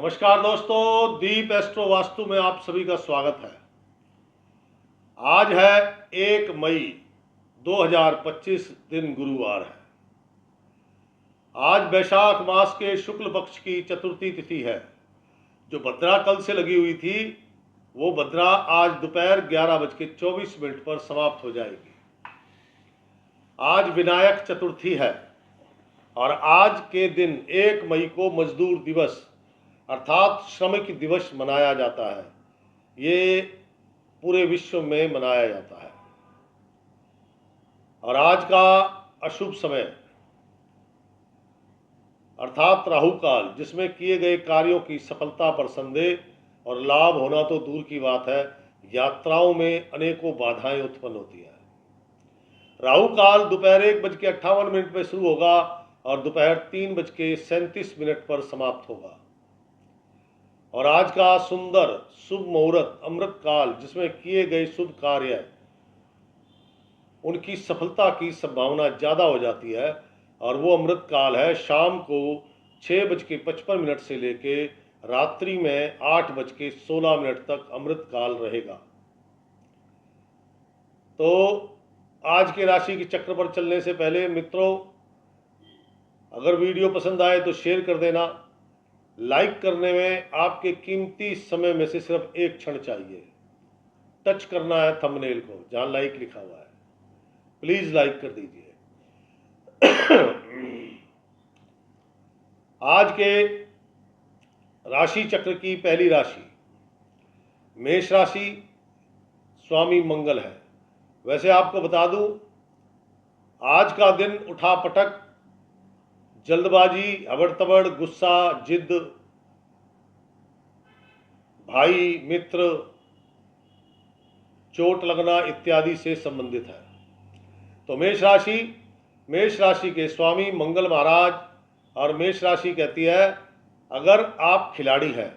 नमस्कार दोस्तों, दीप एस्ट्रो वास्तु में आप सभी का स्वागत है। आज है 1 मई 2025, दिन गुरुवार है। आज वैशाख मास के शुक्ल पक्ष की चतुर्थी तिथि है। जो भद्रा कल से लगी हुई थी वो भद्रा आज दोपहर 11:24 पर समाप्त हो जाएगी। आज विनायक चतुर्थी है और आज के दिन 1 मई को मजदूर दिवस अर्थात श्रमिक दिवस मनाया जाता है। ये पूरे विश्व में मनाया जाता है। और आज का अशुभ समय अर्थात राहु काल, जिसमें किए गए कार्यों की सफलता पर संदेह और लाभ होना तो दूर की बात है, यात्राओं में अनेकों बाधाएं उत्पन्न होती है। राहु काल दोपहर 1:58 पर शुरू होगा और दोपहर 3:37 पर समाप्त होगा। और आज का सुंदर शुभ मुहूर्त अमृत काल, जिसमें किए गए शुभ कार्य उनकी सफलता की संभावना ज़्यादा हो जाती है। और वो अमृत काल है शाम को 6:55 से लेके रात्रि में 8:16 तक अमृत काल रहेगा। तो आज के राशि के चक्र पर चलने से पहले मित्रों, अगर वीडियो पसंद आए तो शेयर कर देना। लाइक करने में आपके कीमती समय में से सिर्फ एक क्षण चाहिए। टच करना है थंबनेल को जहां लाइक लिखा हुआ है, प्लीज लाइक कर दीजिए। आज के राशि चक्र की पहली राशि मेष राशि, स्वामी मंगल है। वैसे आपको बता दूं, आज का दिन उठापटक, जल्दबाजी, हबड़-तबड़, गुस्सा, जिद, भाई मित्र, चोट लगना इत्यादि से संबंधित है। तो मेष राशि के स्वामी मंगल महाराज, और मेष राशि कहती है अगर आप खिलाड़ी हैं,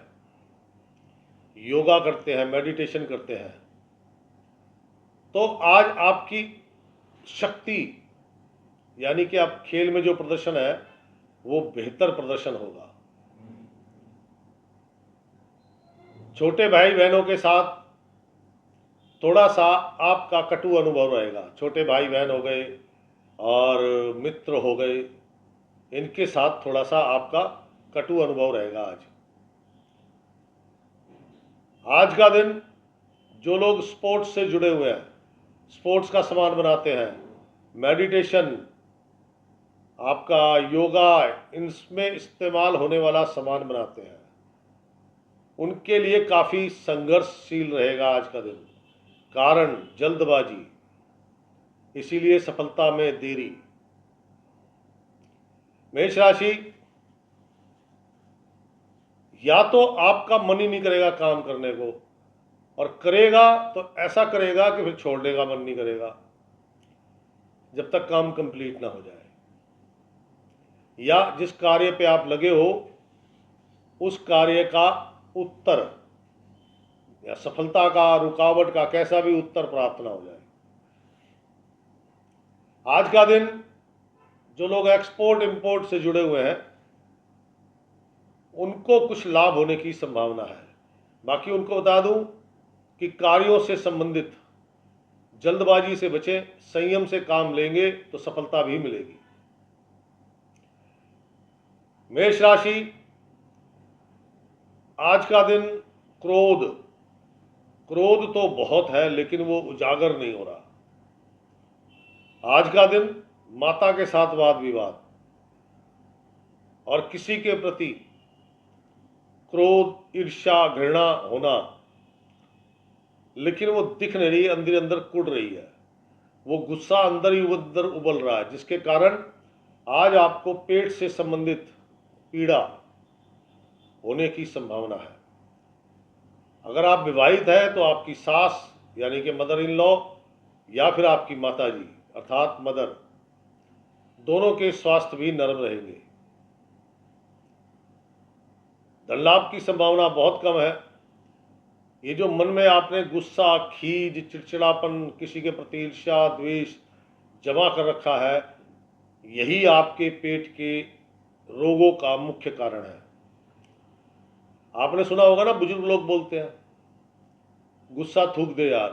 योगा करते हैं, मेडिटेशन करते हैं, तो आज आपकी शक्ति यानी कि आप खेल में जो प्रदर्शन है वो बेहतर प्रदर्शन होगा। छोटे भाई बहनों के साथ थोड़ा सा आपका कटु अनुभव रहेगा। छोटे भाई बहन हो गए और मित्र हो गए, इनके साथ थोड़ा सा आपका कटु अनुभव रहेगा। आज का दिन जो लोग स्पोर्ट्स से जुड़े हुए हैं, स्पोर्ट्स का सामान बनाते हैं, मेडिटेशन, आपका योगा, इनमें इस्तेमाल होने वाला सामान बनाते हैं, उनके लिए काफ़ी संघर्षशील रहेगा आज का दिन। कारण जल्दबाजी, इसीलिए सफलता में देरी। मेष राशि, या तो आपका मन ही नहीं करेगा काम करने को, और करेगा तो ऐसा करेगा कि फिर छोड़ने का मन नहीं करेगा जब तक काम कंप्लीट ना हो जाए, या जिस कार्य पे आप लगे हो उस कार्य का उत्तर या सफलता का, रुकावट का, कैसा भी उत्तर प्राप्त ना हो जाए। आज का दिन जो लोग एक्सपोर्ट इंपोर्ट से जुड़े हुए हैं उनको कुछ लाभ होने की संभावना है। बाकी उनको बता दूं कि कार्यों से संबंधित जल्दबाजी से बचें, संयम से काम लेंगे तो सफलता भी मिलेगी। मेष राशि, आज का दिन क्रोध तो बहुत है लेकिन वो उजागर नहीं हो रहा। आज का दिन माता के साथ वाद विवाद और किसी के प्रति क्रोध, ईर्ष्या, घृणा होना, लेकिन वो दिख नहीं रही, अंदर अंदर कुढ़ रही है। वो गुस्सा अंदर ही अंदर उबल रहा है, जिसके कारण आज आपको पेट से संबंधित पीड़ा होने की संभावना है। अगर आप विवाहित हैं तो आपकी सास यानी कि मदर इन लॉ या फिर आपकी माता जी अर्थात मदर, दोनों के स्वास्थ्य भी नरम रहेंगे। धन लाभ की संभावना बहुत कम है। ये जो मन में आपने गुस्सा, खीज, चिड़चिड़ापन, किसी के प्रति ईर्ष्या, द्वेष जमा कर रखा है, यही आपके पेट के रोगों का मुख्य कारण है। आपने सुना होगा ना, बुजुर्ग लोग बोलते हैं गुस्सा थूक दे यार।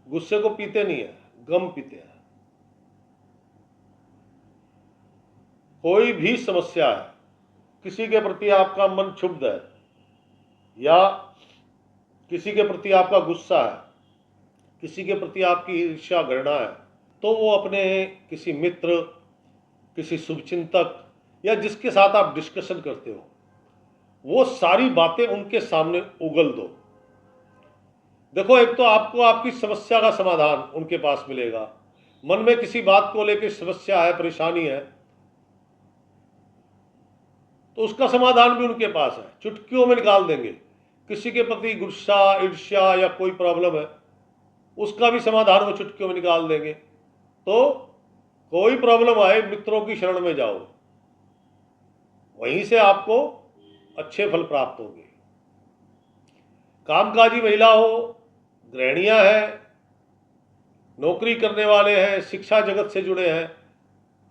गुस्से को पीते नहीं है, गम पीते हैं। कोई भी समस्या है, किसी के प्रति आपका मन क्षुब्ध है या किसी के प्रति आपका गुस्सा है, किसी के प्रति आपकी ईर्ष्या घृणा है, तो वो अपने किसी मित्र, किसी शुभचिंतक या जिसके साथ आप डिस्कशन करते हो, वो सारी बातें उनके सामने उगल दो। देखो, एक तो आपको आपकी समस्या का समाधान उनके पास मिलेगा। मन में किसी बात को लेकर समस्या है, परेशानी है, तो उसका समाधान भी उनके पास है, चुटकियों में निकाल देंगे। किसी के प्रति गुस्सा, ईर्ष्या या कोई प्रॉब्लम है, उसका भी समाधान वो चुटकियों में निकाल देंगे। तो कोई प्रॉब्लम आए, मित्रों की शरण में जाओ, वहीं से आपको अच्छे फल प्राप्त होंगे। कामकाजी महिला हो, गृहिणियां हैं, नौकरी करने वाले हैं, शिक्षा जगत से जुड़े हैं,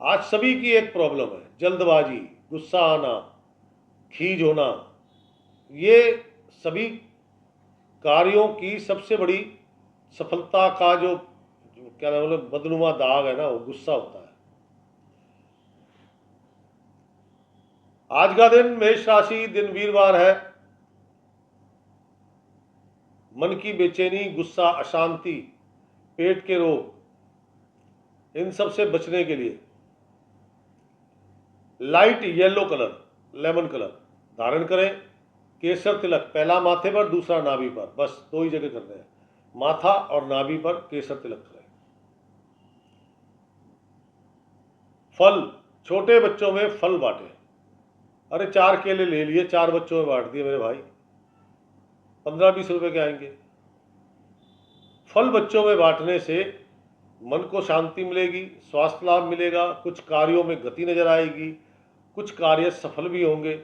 आज सभी की एक प्रॉब्लम है, जल्दबाजी, गुस्सा आना, खीज होना। ये सभी कार्यों की सबसे बड़ी सफलता का जो क्या नाम है, बदनुमा दाग है ना, वो गुस्सा होता है। आज का दिन मेष राशि, दिन वीरवार है। मन की बेचैनी, गुस्सा, अशांति, पेट के रोग, इन सब से बचने के लिए light yellow colour, lemon colour धारण करें। केसर तिलक पहला माथे पर, दूसरा नाभि पर, बस 2 ही जगह करते हैं, माथा और नाभि पर केसर तिलक करें। फल, छोटे बच्चों में फल बांटें। अरे 4 केले ले लिए, 4 बच्चों में बांट दिए मेरे भाई, 15-20 रुपए के आएंगे। फल बच्चों में बांटने से मन को शांति मिलेगी, स्वास्थ्य लाभ मिलेगा, कुछ कार्यों में गति नजर आएगी, कुछ कार्य सफल भी होंगे।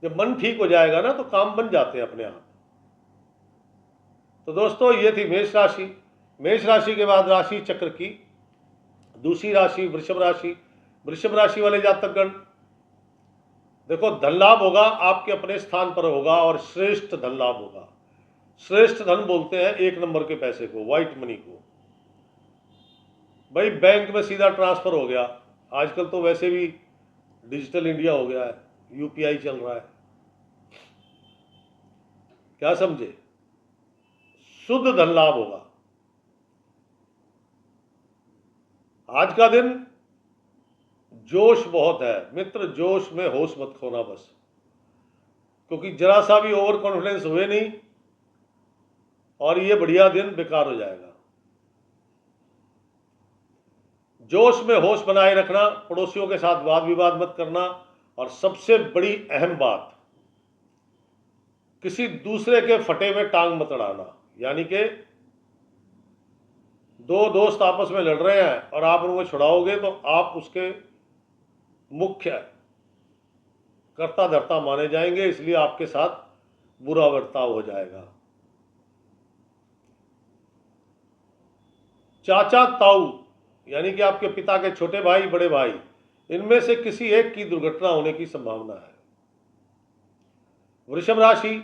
जब मन ठीक हो जाएगा ना, तो काम बन जाते हैं अपने आप। तो दोस्तों, ये थी मेष राशि। मेष राशि के बाद राशि चक्र की दूसरी राशि वृषभ राशि। वृषभ राशि वाले जातकगण, देखो, धन लाभ होगा, आपके अपने स्थान पर होगा और श्रेष्ठ धन लाभ होगा। श्रेष्ठ धन बोलते हैं 1 नंबर के पैसे को, व्हाइट मनी को। भाई, बैंक में सीधा ट्रांसफर हो गया, आजकल तो वैसे भी डिजिटल इंडिया हो गया है, यूपीआई चल रहा है, क्या समझे, शुद्ध धन लाभ होगा। आज का दिन जोश बहुत है मित्र, जोश में होश मत खोना बस, क्योंकि जरा सा भी ओवर कॉन्फिडेंस हुए नहीं और ये बढ़िया दिन बेकार हो जाएगा। जोश में होश बनाए रखना, पड़ोसियों के साथ वाद विवाद मत करना, और सबसे बड़ी अहम बात, किसी दूसरे के फटे में टांग मत अड़ाना। यानी कि 2 दोस्त आपस में लड़ रहे हैं और आप उनको छुड़ाओगे तो आप उसके मुख्य कर्ता धर्ता माने जाएंगे, इसलिए आपके साथ बुरा बर्ताव हो जाएगा। चाचा ताऊ, यानी कि आपके पिता के छोटे भाई, बड़े भाई, इनमें से किसी एक की दुर्घटना होने की संभावना है। वृषभ राशि,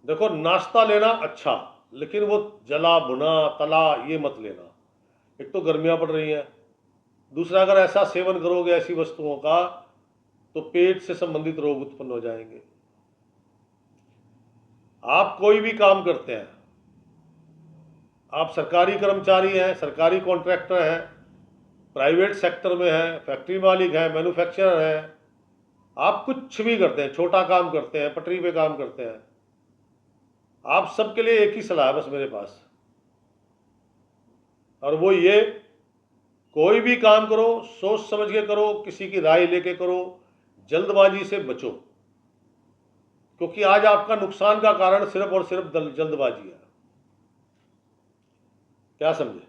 देखो, नाश्ता लेना अच्छा, लेकिन वो जला भुना तला ये मत लेना। एक तो गर्मियां पड़ रही हैं, दूसरा अगर ऐसा सेवन करोगे ऐसी वस्तुओं का तो पेट से संबंधित रोग उत्पन्न हो जाएंगे। आप कोई भी काम करते हैं, आप सरकारी कर्मचारी हैं, सरकारी कॉन्ट्रैक्टर हैं, प्राइवेट सेक्टर में हैं, फैक्ट्री मालिक हैं, मैन्युफैक्चरर हैं, आप कुछ भी करते हैं, छोटा काम करते हैं, पटरी पे काम करते हैं, आप सबके लिए एक ही सलाह है बस मेरे पास, और वो ये, कोई भी काम करो सोच समझ के करो, किसी की राय लेके करो, जल्दबाजी से बचो, क्योंकि आज आपका नुकसान का कारण सिर्फ और सिर्फ जल्दबाजी है। क्या समझे?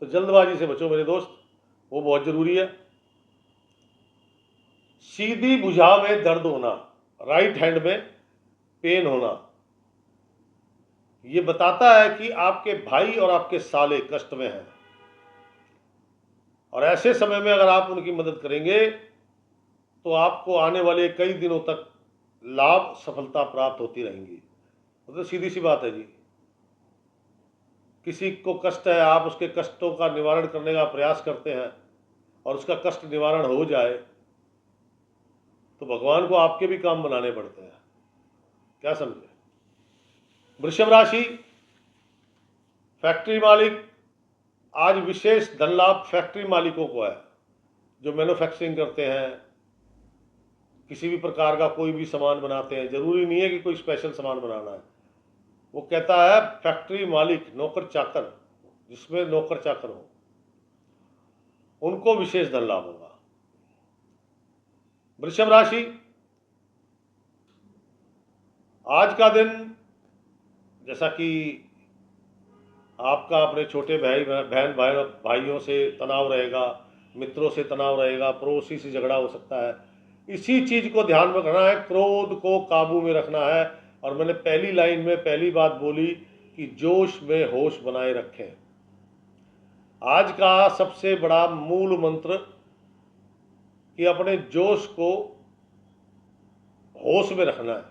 तो जल्दबाजी से बचो मेरे दोस्त, वो बहुत जरूरी है। सीधी भुजा में दर्द होना, राइट हैंड में पेन होना, ये बताता है कि आपके भाई और आपके साले कष्ट में हैं, और ऐसे समय में अगर आप उनकी मदद करेंगे तो आपको आने वाले कई दिनों तक लाभ सफलता प्राप्त होती रहेंगी। तो सीधी सी बात है जी, किसी को कष्ट है, आप उसके कष्टों का निवारण करने का प्रयास करते हैं और उसका कष्ट निवारण हो जाए तो भगवान को आपके भी काम बनाने पड़ते हैं। क्या समझे? वृषभ राशि, फैक्ट्री मालिक, आज विशेष धन लाभ फैक्ट्री मालिकों को है जो मैन्युफैक्चरिंग करते हैं, किसी भी प्रकार का कोई भी सामान बनाते हैं। जरूरी नहीं है कि कोई स्पेशल सामान बनाना है। वो कहता है फैक्ट्री मालिक, नौकर चाकर, जिसमें नौकर चाकर हो, उनको विशेष धन लाभ होगा। वृषभ राशि, आज का दिन जैसा कि आपका अपने छोटे बहन भाइयों से तनाव रहेगा, मित्रों से तनाव रहेगा, पड़ोसी से झगड़ा हो सकता है। इसी चीज को ध्यान में रखना है, क्रोध को काबू में रखना है। और मैंने पहली लाइन में पहली बात बोली कि जोश में होश बनाए रखें। आज का सबसे बड़ा मूल मंत्र कि अपने जोश को होश में रखना है,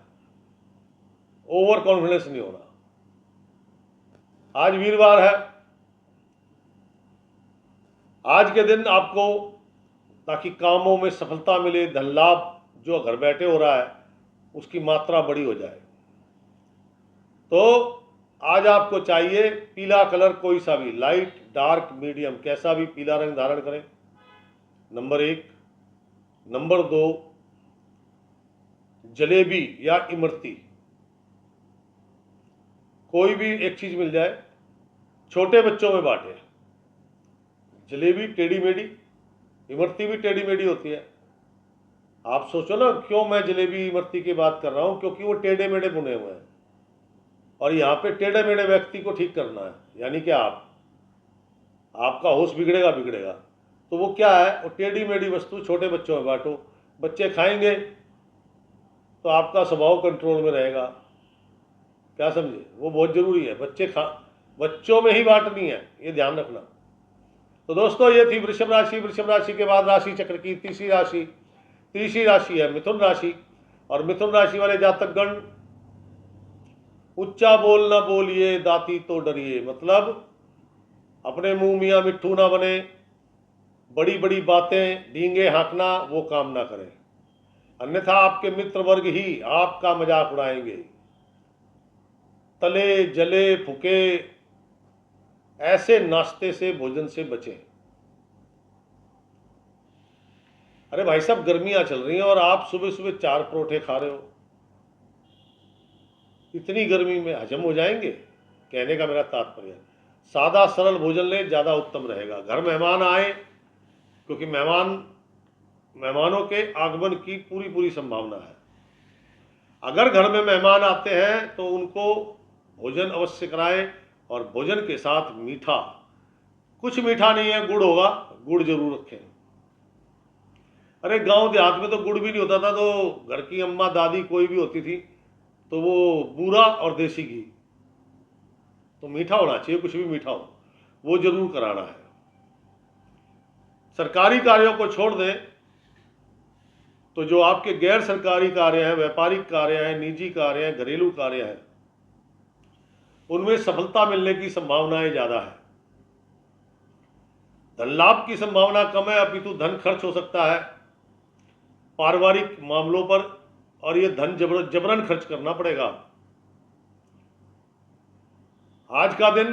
ओवर कॉन्फिडेंस नहीं होना। आज वीरवार है, आज के दिन आपको ताकि कामों में सफलता मिले, धन लाभ जो घर बैठे हो रहा है उसकी मात्रा बड़ी हो जाए, तो आज आपको चाहिए पीला कलर, कोई सा भी, लाइट डार्क मीडियम, कैसा भी पीला रंग धारण करें। नंबर 1। नंबर 2, जलेबी या इमरती, कोई भी एक चीज मिल जाए, छोटे बच्चों में बांटे। जलेबी टेढ़ी मेढ़ी, इमरती भी टेढ़ी मेढ़ी होती है। आप सोचो ना क्यों मैं जलेबी इमरती की बात कर रहा हूं, क्योंकि वो टेढ़े मेढ़े बुने हुए हैं और यहाँ पे टेढ़े मेढ़े व्यक्ति को ठीक करना है, यानी कि आपका होश बिगड़ेगा। तो वो क्या है, वो टेढ़ी मेढ़ी वस्तु छोटे बच्चों में बांटो। बच्चे खाएंगे तो आपका स्वभाव कंट्रोल में रहेगा। क्या समझे? वो बहुत जरूरी है। बच्चों में ही बांटनी है, ये ध्यान रखना। तो दोस्तों, ये थी वृषभ राशि। वृषभ राशि के बाद राशि चक्र की तीसरी राशि है मिथुन राशि। और मिथुन राशि वाले जातकगण, उच्चा बोल न बोलिए, दाती तो डरिए। मतलब अपने मुंह मियाँ मिट्ठू ना बने, बड़ी बड़ी बातें डींगे हाँकना वो काम ना करें, अन्यथा आपके मित्र वर्ग ही आपका मजाक उड़ाएंगे। तले जले फुके ऐसे नाश्ते से, भोजन से बचें। अरे भाई साहब, गर्मियां चल रही हैं और आप सुबह सुबह 4 परोठे खा रहे हो, इतनी गर्मी में हजम हो जाएंगे? कहने का मेरा तात्पर्य, सादा सरल भोजन लें, ज़्यादा उत्तम रहेगा। घर मेहमान आए, क्योंकि मेहमानों के आगमन की पूरी संभावना है। अगर घर में मेहमान आते हैं तो उनको भोजन अवश्य कराएं, और भोजन के साथ मीठा, कुछ मीठा नहीं है, गुड़ होगा, गुड़ जरूर रखें। अरे गांव देहात में तो गुड़ भी नहीं होता था, तो घर की अम्मा दादी कोई भी होती थी तो वो बूरा और देसी घी, तो मीठा होना चाहिए, कुछ भी मीठा हो, वो जरूर कराना है। सरकारी कार्यों को छोड़ दें तो जो आपके गैर सरकारी कार्य हैं, व्यापारिक कार्य हैं, निजी कार्य हैं, घरेलू कार्य हैं, उनमें सफलता मिलने की संभावनाएं ज्यादा है। धन लाभ की संभावना कम है, अपितु धन खर्च हो सकता है पारिवारिक मामलों पर, और ये धन जबरन खर्च करना पड़ेगा। आज का दिन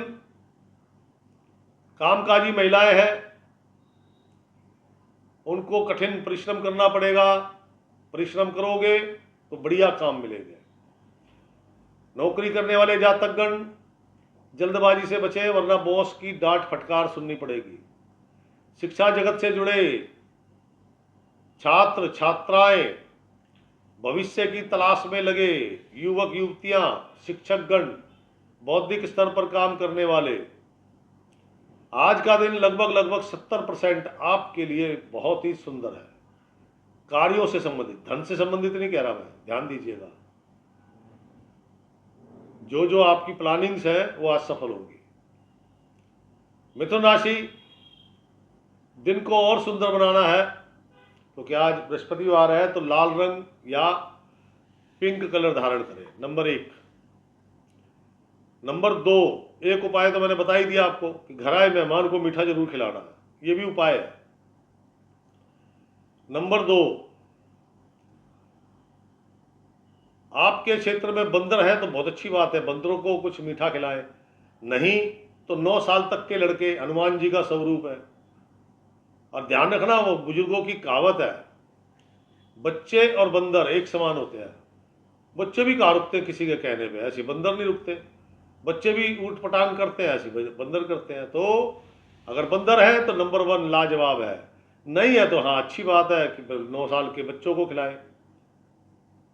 कामकाजी महिलाएं हैं, उनको कठिन परिश्रम करना पड़ेगा। परिश्रम करोगे तो बढ़िया काम मिलेंगे। नौकरी करने वाले जातकगण, जल्दबाजी से बचें, वरना बॉस की डांट फटकार सुननी पड़ेगी। शिक्षा जगत से जुड़े छात्र छात्राएं, भविष्य की तलाश में लगे युवक युवतियां, शिक्षकगण, बौद्धिक स्तर पर काम करने वाले, आज का दिन लगभग 70% आपके लिए बहुत ही सुंदर है। कार्यों से संबंधित, धन से संबंधित नहीं कह रहा मैं, ध्यान दीजिएगा। जो आपकी प्लानिंग्स है वो आज सफल होगी। मिथुन राशि, दिन को और सुंदर बनाना है क्योंकि आज बृहस्पतिवार है, तो लाल रंग या पिंक कलर धारण करें, नंबर 1। नंबर 2, एक उपाय तो मैंने बता ही दिया आपको कि घर आए मेहमान को मीठा जरूर खिलाना है, ये भी उपाय है। नंबर 2, आपके क्षेत्र में बंदर है तो बहुत अच्छी बात है, बंदरों को कुछ मीठा खिलाएं, नहीं तो 9 साल तक के लड़के हनुमान जी का स्वरूप है। और ध्यान रखना, वो बुजुर्गों की कहावत है, बच्चे और बंदर एक समान होते हैं। बच्चे भी कहाँ रुकते हैं किसी के कहने पे, ऐसे बंदर नहीं रुकते। बच्चे भी ऊट पटांग करते हैं, ऐसे बंदर करते हैं। तो अगर बंदर है तो नंबर 1 लाजवाब है, नहीं है तो हाँ अच्छी बात है कि 9 साल के बच्चों को खिलाएं,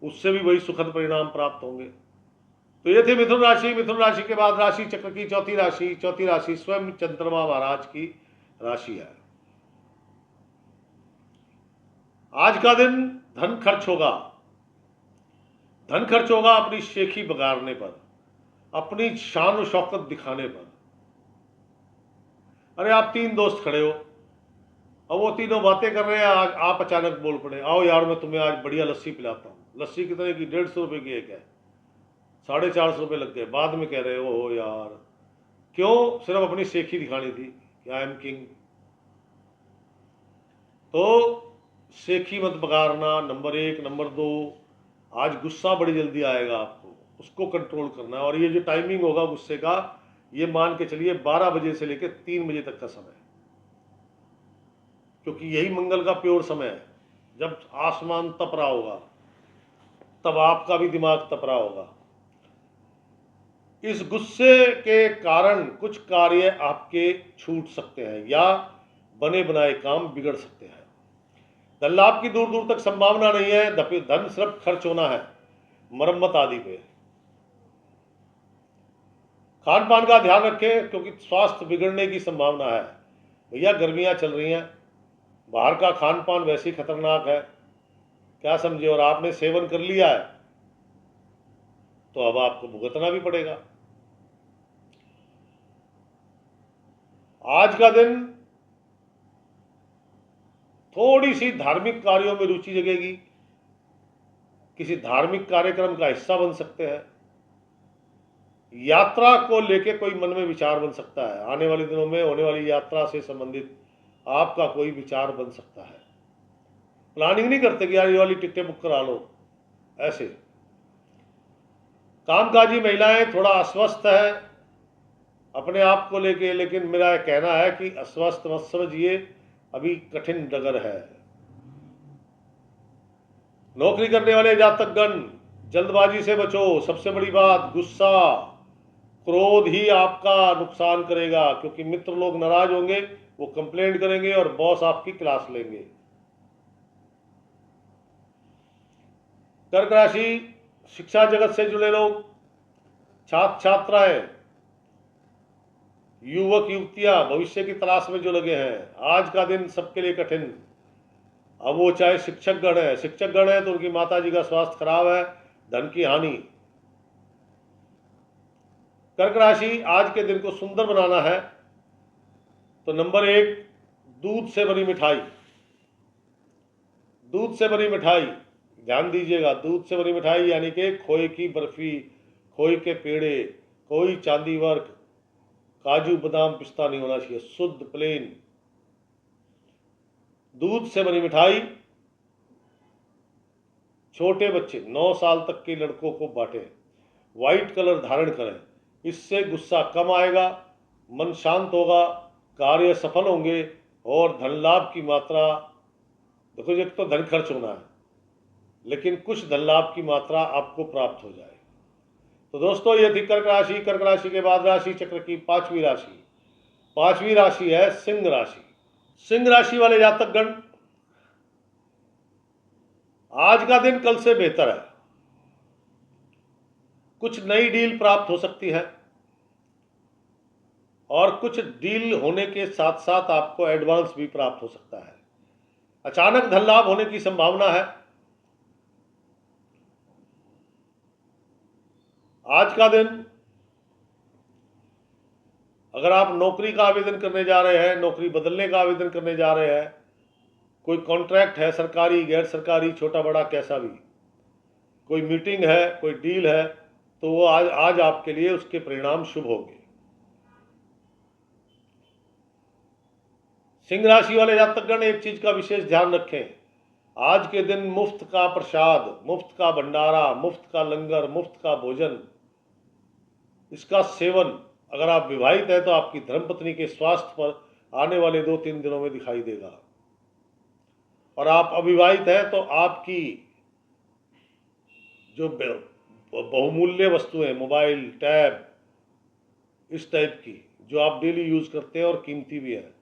उससे भी वही सुखद परिणाम प्राप्त होंगे। तो ये थी मिथुन राशि। मिथुन राशि के बाद राशि चक्र की चौथी राशि स्वयं चंद्रमा महाराज की राशि है। आज का दिन धन खर्च होगा। धन खर्च होगा अपनी शेखी बगाड़ने पर, अपनी शान और शौकत दिखाने पर। अरे आप 3 दोस्त खड़े हो, अब वो तीनों बातें कर रहे हैं, आज आप अचानक बोल पड़े, आओ यार मैं तुम्हें आज बढ़िया लस्सी पिलाता हूँ। लस्सी कितने की? 150 रुपये की एक है, 450 रुपये लग गए। बाद में कह रहे हो यार क्यों? सिर्फ अपनी शेखी दिखानी थी कि आई एम किंग। तो शेखी मत बगाड़ना, नंबर 1। नंबर 2, आज गुस्सा बड़ी जल्दी आएगा आपको, उसको कंट्रोल करना है। और ये जो टाइमिंग होगा गुस्से का, ये मान के चलिए 12 बजे से लेकर 3 बजे तक का समय, क्योंकि यही मंगल का प्योर समय है। जब आसमान तप रहा होगा तब आपका भी दिमाग तप रहा होगा। इस गुस्से के कारण कुछ कार्य आपके छूट सकते हैं या बने बनाए काम बिगड़ सकते हैं। धन लाभ की दूर दूर तक संभावना नहीं है, धन सिर्फ खर्च होना है मरम्मत आदि पे। खान पान का ध्यान रखें क्योंकि स्वास्थ्य बिगड़ने की संभावना है। भैया गर्मियां चल रही हैं, बाहर का खान पान वैसे ही खतरनाक है, क्या समझे, और आपने सेवन कर लिया है तो अब आपको भुगतना भी पड़ेगा। आज का दिन थोड़ी सी धार्मिक कार्यों में रुचि जगेगी, किसी धार्मिक कार्यक्रम का हिस्सा बन सकते हैं, यात्रा को लेके कोई मन में विचार बन सकता है। आने वाले दिनों में होने वाली यात्रा से संबंधित आपका कोई विचार बन सकता है। प्लानिंग नहीं करते कि यार ये वाली टिकटें बुक करा लो, ऐसे। कामकाजी महिलाएं थोड़ा अस्वस्थ है अपने आप को लेके, लेकिन मेरा कहना है कि अस्वस्थ मत समझिए, अभी कठिन डगर है। नौकरी करने वाले जातकगण जल्दबाजी से बचो। सबसे बड़ी बात, गुस्सा क्रोध ही आपका नुकसान करेगा, क्योंकि मित्र लोग नाराज होंगे, वो कंप्लेंट करेंगे और बॉस आपकी क्लास लेंगे। कर्क राशि, शिक्षा जगत से जुड़े लोग, छात्र छात्राएं, युवक युवतियां भविष्य की तलाश में जो लगे हैं, आज का दिन सबके लिए कठिन। अब वो चाहे शिक्षक गण है तो उनकी माता जी का स्वास्थ्य खराब है, धन की हानि। कर्क राशि, आज के दिन को सुंदर बनाना है तो नंबर 1, दूध से बनी मिठाई। दूध से बनी मिठाई, ध्यान दीजिएगा, दूध से बनी मिठाई यानी कि खोए की बर्फी, खोए के पेड़े, कोई चांदी वर्क, काजू बादाम पिस्ता नहीं होना चाहिए, शुद्ध प्लेन दूध से बनी मिठाई। छोटे बच्चे 9 साल तक के लड़कों को बांटें, व्हाइट कलर धारण करें, इससे गुस्सा कम आएगा, मन शांत होगा, कार्य सफल होंगे और धन लाभ की मात्रा, देखो एक तो धन खर्च होना है लेकिन कुछ धन लाभ की मात्रा आपको प्राप्त हो जाए। तो दोस्तों ये थी कर्क राशि। कर्क राशि के बाद राशि चक्र की 5वीं राशि। 5वीं राशि है सिंह राशि। सिंह राशि वाले जातकगण, आज का दिन कल से बेहतर है। कुछ नई डील प्राप्त हो सकती है और कुछ डील होने के साथ साथ आपको एडवांस भी प्राप्त हो सकता है। अचानक धन लाभ होने की संभावना है। आज का दिन अगर आप नौकरी का आवेदन करने जा रहे हैं, नौकरी बदलने का आवेदन करने जा रहे हैं, कोई कॉन्ट्रैक्ट है, सरकारी गैर सरकारी छोटा बड़ा कैसा भी, कोई मीटिंग है, कोई डील है, तो वो आज आपके लिए उसके परिणाम शुभ होंगे। सिंह राशि वाले जातकगण एक चीज का विशेष ध्यान रखें, आज के दिन मुफ्त का प्रसाद, मुफ्त का भंडारा, मुफ्त का लंगर, मुफ्त का भोजन, इसका सेवन अगर आप विवाहित हैं तो आपकी धर्मपत्नी के स्वास्थ्य पर आने वाले 2-3 दिनों में दिखाई देगा, और आप अविवाहित हैं तो आपकी जो बहुमूल्य वस्तुएं, मोबाइल, टैब, इस टाइप की जो आप डेली यूज करते हैं और कीमती भी हैं,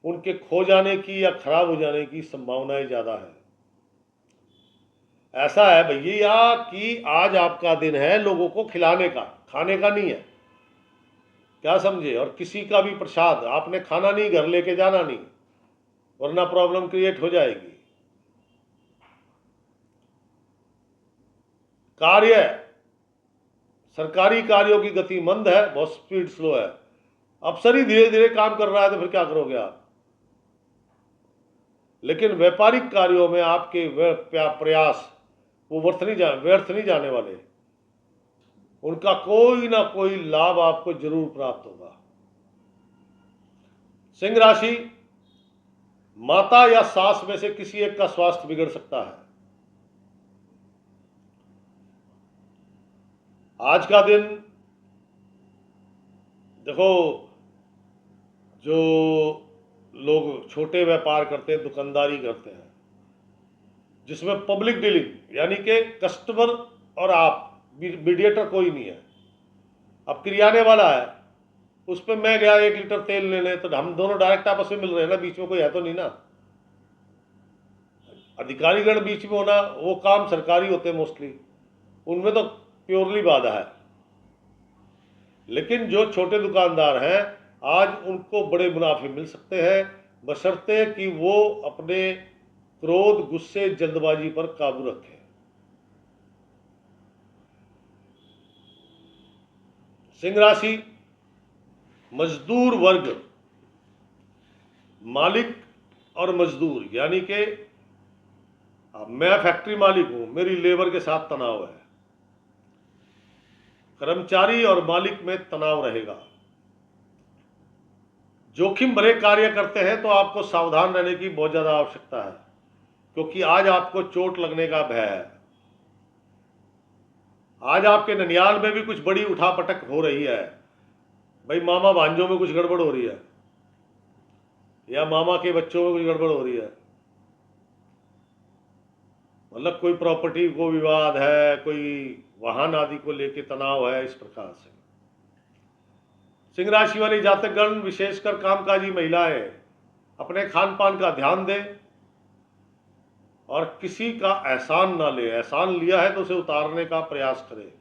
उनके खो जाने की या खराब हो जाने की संभावनाएं ज़्यादा है। ऐसा है भैया कि आज आपका दिन है लोगों को खिलाने का, खाने का नहीं है, क्या समझे। और किसी का भी प्रसाद आपने खाना नहीं, घर लेके जाना नहीं, वरना प्रॉब्लम क्रिएट हो जाएगी। कार्य, सरकारी कार्यों की गति मंद है, बहुत स्पीड स्लो है। अफसर ही धीरे धीरे काम कर रहा है तो फिर क्या करोगे आप। लेकिन व्यापारिक कार्यों में आपके प्रयास वो व्यर्थ नहीं जाने वाले, उनका कोई ना कोई लाभ आपको जरूर प्राप्त होगा। सिंह राशि, माता या सास में से किसी एक का स्वास्थ्य बिगड़ सकता है। आज का दिन देखो, जो लोग छोटे व्यापार करते हैं, दुकानदारी करते हैं, जिसमें पब्लिक डीलिंग यानी कि कस्टमर और आप, मीडिएटर कोई नहीं है। अब किराने वाला है, उस पर मैं गया 1 लीटर तेल लेने, तो हम दोनों डायरेक्ट आपस में मिल रहे हैं ना, बीच में कोई है तो नहीं ना। अधिकारीगण बीच में होना, वो काम सरकारी होते हैं मोस्टली, उनमें तो प्योरली बाधा है। लेकिन जो छोटे दुकानदार हैं, आज उनको बड़े मुनाफे मिल सकते हैं, बशर्ते कि वो अपने क्रोध, गुस्से, जल्दबाजी पर काबू रखें। सिंह राशि, मजदूर वर्ग, मालिक और मजदूर, यानी कि मैं फैक्ट्री मालिक हूं, मेरी लेबर के साथ तनाव है, कर्मचारी और मालिक में तनाव रहेगा। जोखिम भरे कार्य करते हैं तो आपको सावधान रहने की बहुत ज्यादा आवश्यकता है, क्योंकि आज आपको चोट लगने का भय है। आज आपके ननियाल में भी कुछ बड़ी उठापटक हो रही है, भाई मामा भांजों में कुछ गड़बड़ हो रही है, या मामा के बच्चों में कुछ गड़बड़ हो रही है, मतलब कोई प्रॉपर्टी को विवाद है, कोई वाहन आदि को लेके तनाव है, इस प्रकार से। सिंह राशि वाली जातकगण, विशेषकर कामकाजी महिलाएं, अपने खान पान का ध्यान दें और किसी का एहसान ना ले। एहसान लिया है तो उसे उतारने का प्रयास करें।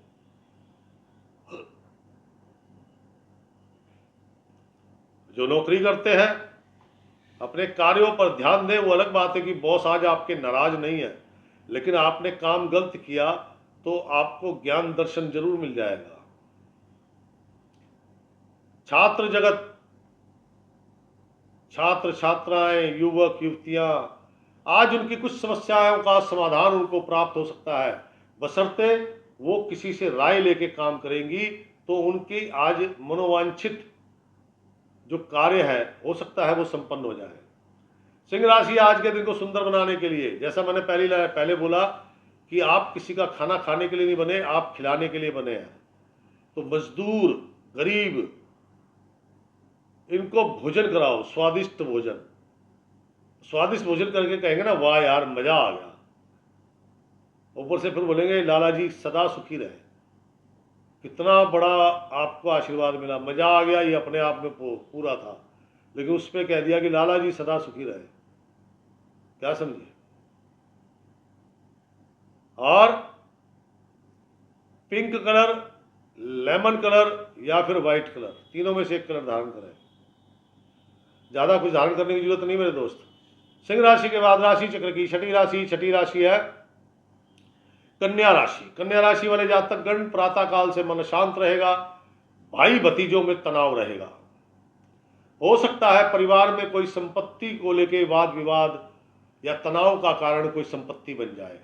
जो नौकरी करते हैं, अपने कार्यों पर ध्यान दें। वो अलग बात है कि बॉस आज आपके नाराज नहीं है, लेकिन आपने काम गलत किया तो आपको ज्ञान दर्शन जरूर मिल जाएगा। छात्र जगत, छात्र छात्राएं, युवक युवतियां, आज उनकी कुछ समस्याओं का समाधान उनको प्राप्त हो सकता है, बशर्ते वो किसी से राय लेके काम करेंगी तो उनकी आज मनोवांछित जो कार्य है, हो सकता है वो संपन्न हो जाए। सिंह राशि, आज के दिन को सुंदर बनाने के लिए, जैसा मैंने पहले बोला कि आप किसी का खाना खाने के लिए नहीं बने, आप खिलाने के लिए बने हैं। तो मजदूर, गरीब, इनको भोजन कराओ, स्वादिष्ट भोजन। स्वादिष्ट भोजन करके कहेंगे ना, वाह यार मजा आ गया, ऊपर से फिर बोलेंगे लाला जी सदा सुखी रहे, कितना बड़ा आपको आशीर्वाद मिला, मजा आ गया, ये अपने आप में पूरा था, लेकिन उस पर कह दिया कि लाला जी सदा सुखी रहे, क्या समझे। और पिंक कलर, लेमन कलर या फिर व्हाइट कलर, तीनों में से एक कलर धारण करें। ज्यादा कुछ धारण करने की जरूरत नहीं मेरे दोस्त। सिंह राशि के बाद राशि चक्र की छठी राशि है कन्या राशि। कन्या राशि वाले जातकगण, प्रातः काल से मन शांत रहेगा, भाई भतीजों में तनाव रहेगा। हो सकता है परिवार में कोई संपत्ति को लेके वाद विवाद या तनाव का कारण कोई संपत्ति बन जाए।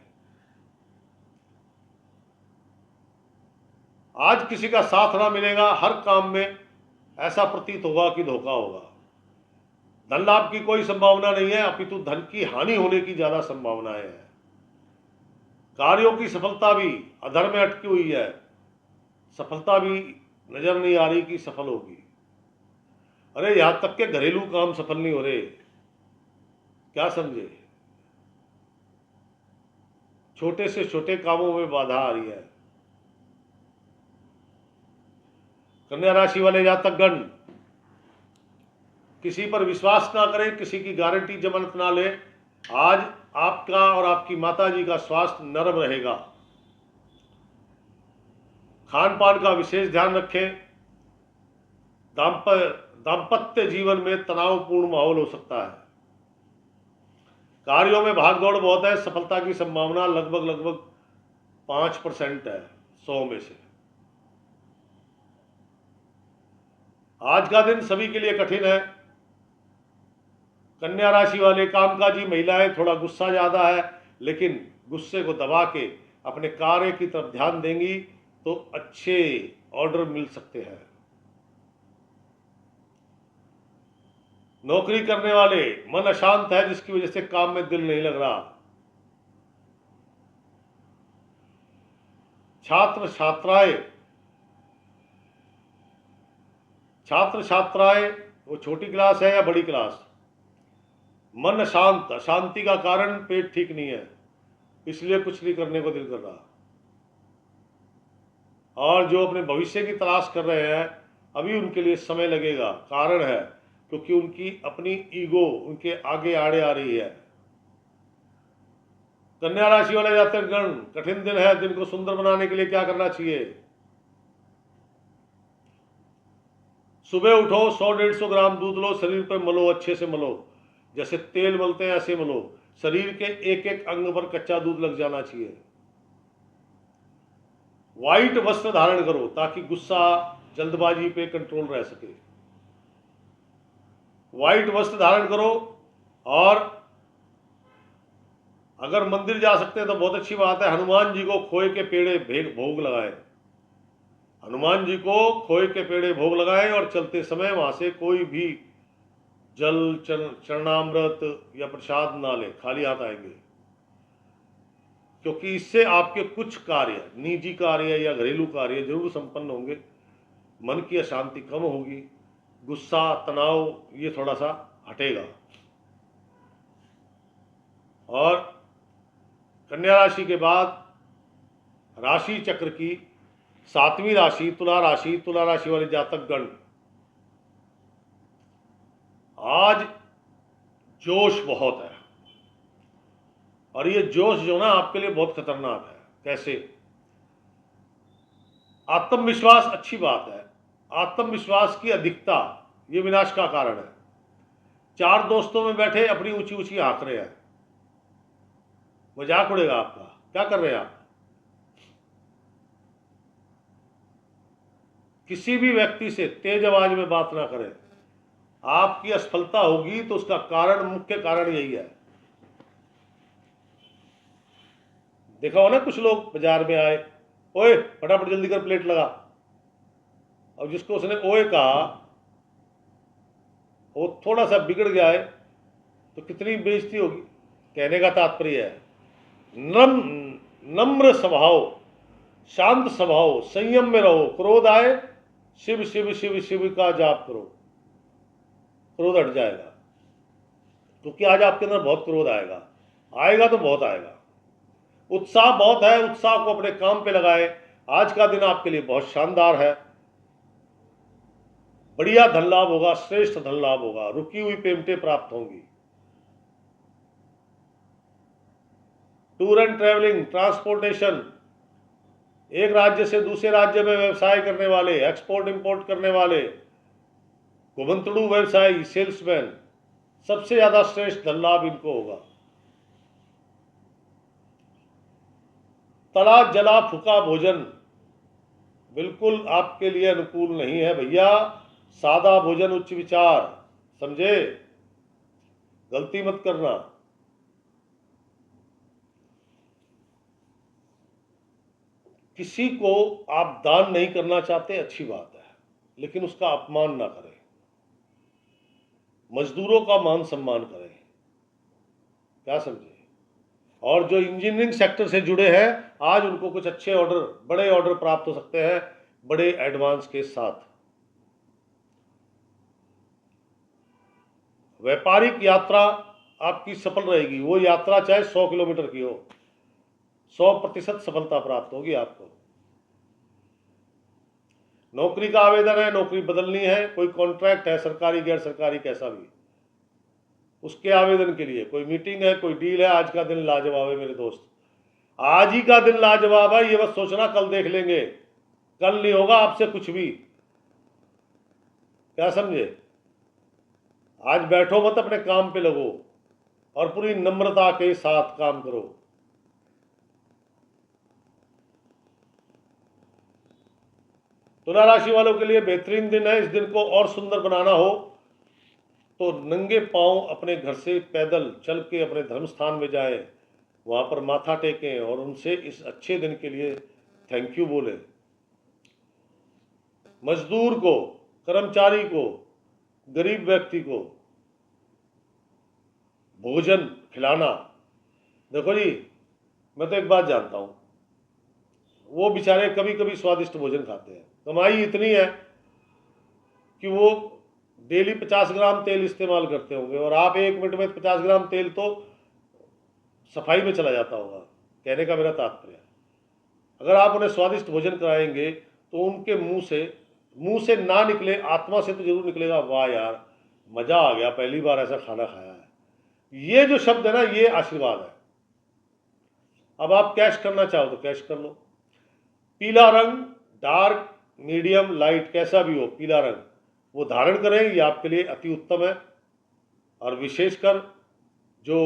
आज किसी का साथ ना मिलेगा, हर काम में ऐसा प्रतीत होगा कि धोखा होगा। धन लाभ की कोई संभावना नहीं है, अपितु धन की हानि होने की ज्यादा संभावनाएं हैं। कार्यों की सफलता भी अधर में अटकी हुई है, सफलता भी नजर नहीं आ रही कि सफल होगी। अरे यहां तक के घरेलू काम सफल नहीं हो रहे, क्या समझे? छोटे से छोटे कामों में बाधा आ रही है। कन्या राशि वाले जातकगण, किसी पर विश्वास ना करें, किसी की गारंटी जमानत ना ले। आज आपका और आपकी माता जी का स्वास्थ्य नरम रहेगा। खान पान का विशेष ध्यान रखें। दाम्पत्य जीवन में तनावपूर्ण माहौल हो सकता है। कार्यों में भागदौड़ बहुत है, सफलता की संभावना लगभग 5% है 100 में से। आज का दिन सभी के लिए कठिन है। कन्या राशि वाले कामकाजी महिलाएं थोड़ा गुस्सा ज्यादा है, लेकिन गुस्से को दबा के अपने कार्य की तरफ ध्यान देंगी तो अच्छे ऑर्डर मिल सकते हैं। नौकरी करने वाले, मन अशांत है जिसकी वजह से काम में दिल नहीं लग रहा। छात्र छात्राएं वो छोटी क्लास है या बड़ी क्लास, मन अशांत, अशांति का कारण पेट ठीक नहीं है, इसलिए कुछ नहीं करने को दिल कर रहा। और जो अपने भविष्य की तलाश कर रहे हैं, अभी उनके लिए समय लगेगा। कारण है क्योंकि उनकी अपनी ईगो उनके आगे आड़े आ रही है। कन्या राशि वाले जातकगण, कठिन दिन है। दिन को सुंदर बनाने के लिए क्या करना चाहिए? सुबह उठो, 100-150 ग्राम दूध लो, शरीर पर मलो, अच्छे से मलो, जैसे तेल मलते हैं ऐसे मलो। शरीर के एक एक अंग पर कच्चा दूध लग जाना चाहिए। व्हाइट वस्त्र धारण करो ताकि गुस्सा, जल्दबाजी पे कंट्रोल रह सके। व्हाइट वस्त्र धारण करो। और अगर मंदिर जा सकते हैं तो बहुत अच्छी बात है। हनुमान जी को खोए के पेड़े भोग लगाए। हनुमान जी को खोए के पेड़े भोग लगाएं और चलते समय वहां से कोई भी जल, चरणामृत या प्रसाद ना ले, खाली हाथ आएंगे। क्योंकि इससे आपके कुछ कार्य, निजी कार्य या घरेलू कार्य जरूर संपन्न होंगे। मन की अशांति कम होगी, गुस्सा, तनाव ये थोड़ा सा हटेगा। और कन्या राशि के बाद राशि चक्र की 7वीं राशि तुला राशि। तुला राशि वाले जातकगण, आज जोश बहुत है और ये जोश जो ना आपके लिए बहुत खतरनाक है। कैसे? आत्मविश्वास अच्छी बात है, आत्मविश्वास की अधिकता ये विनाश का कारण है। 4 दोस्तों में बैठे अपनी ऊंची ऊंची हाँक रहे हैं, मजाक उड़ेगा आपका। क्या कर रहे हैं आप? किसी भी व्यक्ति से तेज आवाज में बात ना करें। आपकी असफलता होगी तो उसका कारण, मुख्य कारण यही है। देखा हो ना, कुछ लोग बाजार में आए, ओए फटाफट जल्दी कर, प्लेट लगा। और जिसको उसने ओए कहा वो थोड़ा सा बिगड़ गया है तो कितनी बेइज्जती होगी। कहने का तात्पर्य है नम्र स्वभाव, शांत स्वभाव, संयम में रहो। क्रोध आए, शिव शिव शिव शिव का जाप करो, क्रोध हट जाएगा। क्योंकि आज आपके अंदर बहुत क्रोध आएगा तो बहुत आएगा। उत्साह बहुत है, उत्साह को अपने काम पे लगाए। आज का दिन आपके लिए बहुत शानदार है। बढ़िया धन लाभ होगा, श्रेष्ठ धन लाभ होगा, रुकी हुई पेमेंटें प्राप्त होंगी। टूर एंड ट्रैवलिंग, ट्रांसपोर्टेशन, एक राज्य से दूसरे राज्य में व्यवसाय करने वाले, एक्सपोर्ट इंपोर्ट करने वाले, घुमंतड़ू व्यवसायी, सेल्समैन, सबसे ज्यादा श्रेष्ठ धन लाभ इनको होगा। तला जला फूका भोजन बिल्कुल आपके लिए अनुकूल नहीं है भैया। सादा भोजन, उच्च विचार, समझे? गलती मत करना। किसी को आप दान नहीं करना चाहते, अच्छी बात है, लेकिन उसका अपमान ना करें। मजदूरों का मान सम्मान करें, क्या समझे। और जो इंजीनियरिंग सेक्टर से जुड़े हैं, आज उनको कुछ अच्छे ऑर्डर, बड़े ऑर्डर प्राप्त हो सकते हैं, बड़े एडवांस के साथ। व्यापारिक यात्रा आपकी सफल रहेगी, वो यात्रा चाहे 100 किलोमीटर की हो, 100% सफलता प्राप्त होगी आपको। नौकरी का आवेदन है, नौकरी बदलनी है, कोई कॉन्ट्रैक्ट है, सरकारी गैर सरकारी कैसा भी, उसके आवेदन के लिए कोई मीटिंग है, कोई डील है, आज का दिन लाजवाब है मेरे दोस्त। आज ही का दिन लाजवाब है, ये बस सोचना कल देख लेंगे, कल नहीं होगा आपसे कुछ भी, क्या समझे। आज बैठो मत, अपने काम पे लगो और पूरी नम्रता के साथ काम करो। तुला राशि वालों के लिए बेहतरीन दिन है। इस दिन को और सुंदर बनाना हो तो नंगे पांव अपने घर से पैदल चल के अपने धर्म स्थान में जाएं, वहां पर माथा टेकें और उनसे इस अच्छे दिन के लिए थैंक यू बोले। मजदूर को, कर्मचारी को, गरीब व्यक्ति को भोजन खिलाना। देखो जी, मैं तो एक बात जानता हूँ, वो बेचारे कभी कभी स्वादिष्ट भोजन खाते हैं, कमाई इतनी है कि वो डेली 50 ग्राम तेल इस्तेमाल करते होंगे, और आप 1 मिनट में 50 ग्राम तेल तो सफाई में चला जाता होगा। कहने का मेरा तात्पर्य, अगर आप उन्हें स्वादिष्ट भोजन कराएंगे तो उनके मुंह से ना निकले, आत्मा से तो जरूर निकलेगा, वाह यार मजा आ गया, पहली बार ऐसा खाना खाया है। ये जो शब्द है ना, ये आशीर्वाद है। अब आप कैश करना चाहो तो कैश कर लो। पीला रंग, डार्क, मीडियम, लाइट, कैसा भी हो, पीला रंग वो धारण करें, ये आपके लिए अति उत्तम है। और विशेषकर जो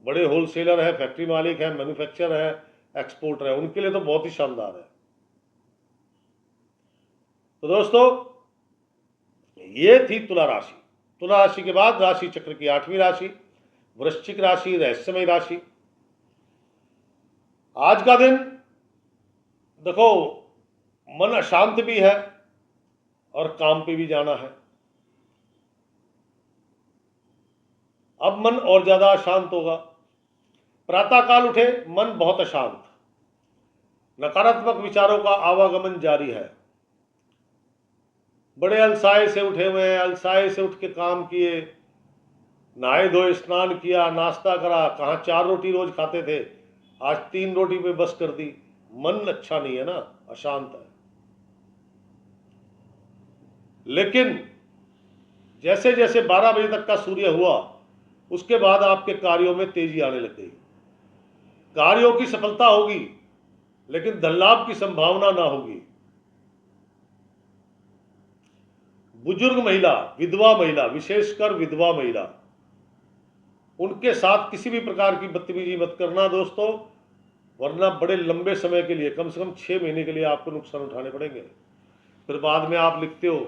बड़े होलसेलर है, फैक्ट्री मालिक है, मैन्युफैक्चरर है, एक्सपोर्टर है, उनके लिए तो बहुत ही शानदार है। तो दोस्तों, ये थी तुला राशि। तुला राशि के बाद राशि चक्र की 8वीं राशि वृश्चिक राशि, रहस्यमय राशि। आज का दिन देखो, मन अशांत भी है और काम पे भी जाना है। अब मन और ज्यादा अशांत होगा। प्रातःकाल उठे, मन बहुत अशांत, नकारात्मक विचारों का आवागमन जारी है। बड़े अलसाए से उठे हुए हैं, अलसाए से उठ के काम किए, नहाए धोए, स्नान किया, नाश्ता करा। कहाँ 4 रोटी रोज खाते थे, आज 3 रोटी पे बस कर दी। मन अच्छा नहीं है ना, अशांत है। लेकिन जैसे जैसे 12 बजे तक का सूर्य हुआ, उसके बाद आपके कार्यों में तेजी आने लग गई। कार्यों की सफलता होगी, लेकिन धन लाभ की संभावना ना होगी। बुजुर्ग महिला, विधवा महिला, विशेषकर विधवा महिला, उनके साथ किसी भी प्रकार की बदतमीजी मत करना दोस्तों, वरना बड़े लंबे समय के लिए, कम से कम 6 महीने के लिए आपको नुकसान उठाने पड़ेंगे। फिर बाद में आप लिखते हो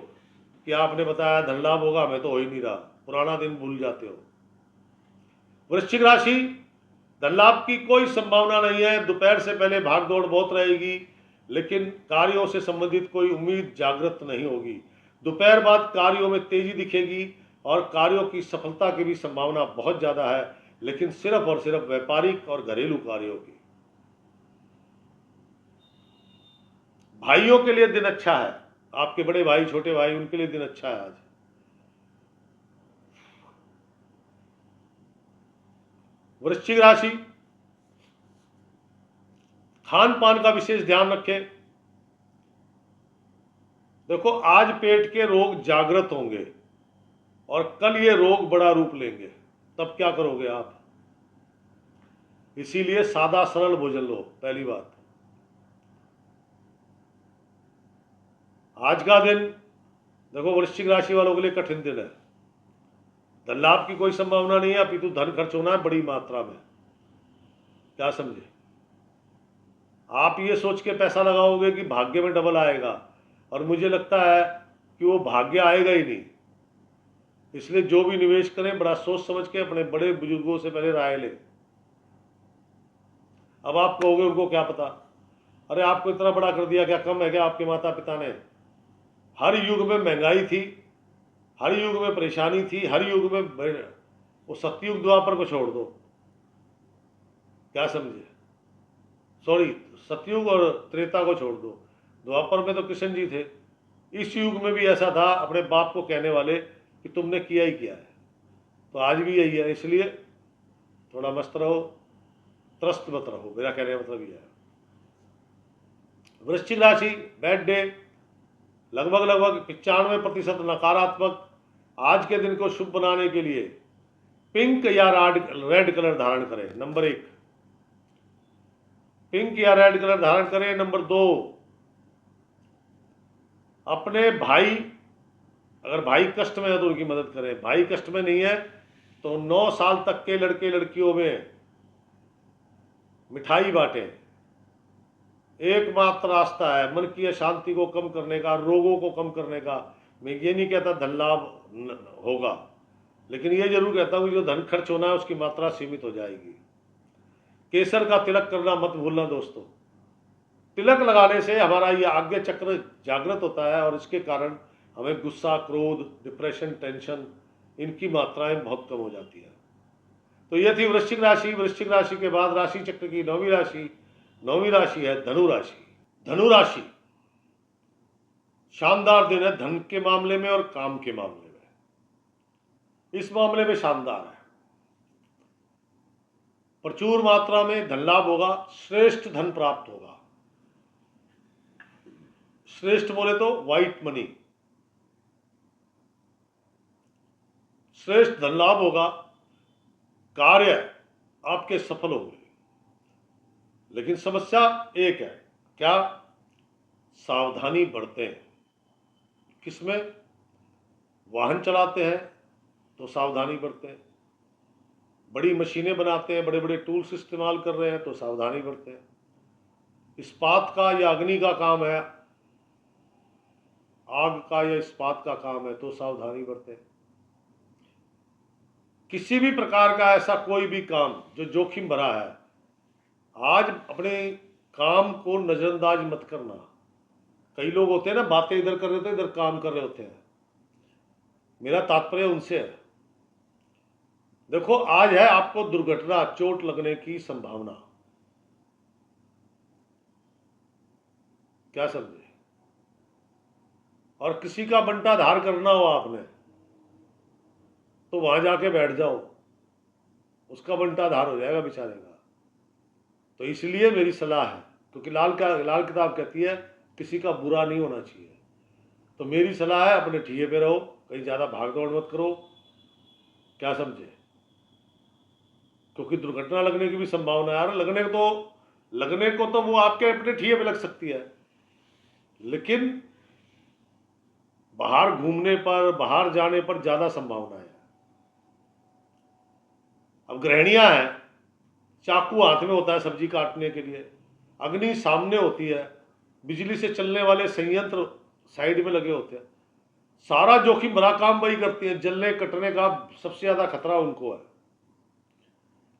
कि आपने बताया धन लाभ होगा, मैं तो हो ही नहीं रहा, पुराना दिन भूल जाते हो। वृश्चिक राशि, धन लाभ की कोई संभावना नहीं है। दोपहर से पहले भाग दौड़ बहुत रहेगी, लेकिन कार्यों से संबंधित कोई उम्मीद जागृत नहीं होगी। दोपहर बाद कार्यों में तेजी दिखेगी और कार्यों की सफलता की भी संभावना बहुत ज्यादा है, लेकिन सिर्फ और सिर्फ व्यापारिक और घरेलू कार्यों की। भाइयों के लिए दिन अच्छा है, आपके बड़े भाई, छोटे भाई, उनके लिए दिन अच्छा है आज। वृश्चिक राशि, खान पान का विशेष ध्यान रखें। देखो, आज पेट के रोग जागृत होंगे और कल ये रोग बड़ा रूप लेंगे, तब क्या करोगे आप। इसीलिए सादा सरल भोजन लो, पहली बात। आज का दिन देखो, वृश्चिक राशि वालों के लिए कठिन दिन है। धन लाभ की कोई संभावना नहीं है, अपितु धन खर्च होना है बड़ी मात्रा में, क्या समझे। आप ये सोच के पैसा लगाओगे कि भाग्य में डबल आएगा, और मुझे लगता है कि वो भाग्य आएगा ही नहीं। इसलिए जो भी निवेश करें, बड़ा सोच समझ के, अपने बड़े बुजुर्गों से पहले राय लें। अब आप कहोगे उनको क्या पता, अरे आपको इतना बड़ा कर दिया, क्या कम है क्या आपके माता पिता ने? हर युग में महंगाई थी, हर युग में परेशानी थी, हर युग में वो सतयुग द्वापर को छोड़ दो, क्या समझे, सॉरी सतयुग और त्रेता को छोड़ दो, द्वापर में तो कृष्ण जी थे। इस युग में भी ऐसा था, अपने बाप को कहने वाले कि तुमने किया ही किया है। तो आज भी यही है, इसलिए थोड़ा मस्त रहो, त्रस्त मत रहो, मेरा कहने का मतलब यह है। वृश्चिक राशि बैड डे, लगभग 95% नकारात्मक। आज के दिन को शुभ बनाने के लिए पिंक या रेड कलर धारण करें, नंबर 1। पिंक या रेड कलर धारण करें। नंबर 2, अपने भाई, अगर भाई कष्ट में है तो उनकी मदद करें। भाई कष्ट में नहीं है तो 9 साल तक के लड़के लड़कियों में मिठाई बांटें। एकमात्र रास्ता है मन की अशांति को कम करने का, रोगों को कम करने का। मैं ये नहीं कहता धन लाभ होगा, लेकिन ये जरूर कहता हूँ कि जो धन खर्च होना है उसकी मात्रा सीमित हो जाएगी। केसर का तिलक करना मत भूलना दोस्तों। तिलक लगाने से हमारा ये आज्ञा चक्र जागृत होता है और इसके कारण हमें गुस्सा, क्रोध, डिप्रेशन, टेंशन, इनकी मात्राएं बहुत कम हो जाती है। तो ये थी वृश्चिक राशि। वृश्चिक राशि के बाद राशि चक्र की 9वीं राशि है धनु राशि। धनु राशि शानदार दिन है धन के मामले में और काम के मामले में। इस मामले में शानदार है, प्रचुर मात्रा में धन लाभ होगा, श्रेष्ठ धन प्राप्त होगा। श्रेष्ठ बोले तो व्हाइट मनी, श्रेष्ठ धन लाभ होगा, कार्य आपके सफल होंगे। लेकिन समस्या एक है, क्या? सावधानी बरतें। किसमें? वाहन चलाते हैं तो सावधानी बरतें, बड़ी मशीनें बनाते हैं, बड़े बड़े टूल्स इस्तेमाल कर रहे हैं तो सावधानी बरतें। इस्पात का या अग्नि का काम है, आग का या इस्पात का काम है तो सावधानी बरतें। किसी भी प्रकार का ऐसा कोई भी काम जो जोखिम भरा है, आज अपने काम को नजरअंदाज मत करना। कई लोग होते हैं ना, बातें इधर कर रहे होते हैं, इधर काम कर रहे होते हैं। मेरा तात्पर्य उनसे है, देखो आज है आपको दुर्घटना, चोट लगने की संभावना, क्या समझे? और किसी का बंटा धार करना हो आपने तो वहां जाके बैठ जाओ, उसका बंटा धार हो जाएगा बेचारे का। तो इसलिए मेरी सलाह है, क्योंकि लाल किताब कहती है किसी का बुरा नहीं होना चाहिए। तो मेरी सलाह है अपने ठिये पे रहो, कहीं ज़्यादा भाग दौड़ मत करो, क्या समझे? क्योंकि दुर्घटना लगने की भी संभावना है। यार लगने को तो वो आपके अपने ठिये पे लग सकती है, लेकिन बाहर घूमने पर, बाहर जाने पर ज़्यादा संभावना है। अब गृहिणियां हैं, चाकू हाथ में होता है सब्जी काटने के लिए, अग्नि सामने होती है, बिजली से चलने वाले संयंत्र साइड में लगे होते हैं, सारा जोखिम भरा काम वही करती है, जलने कटने का सबसे ज्यादा खतरा उनको है।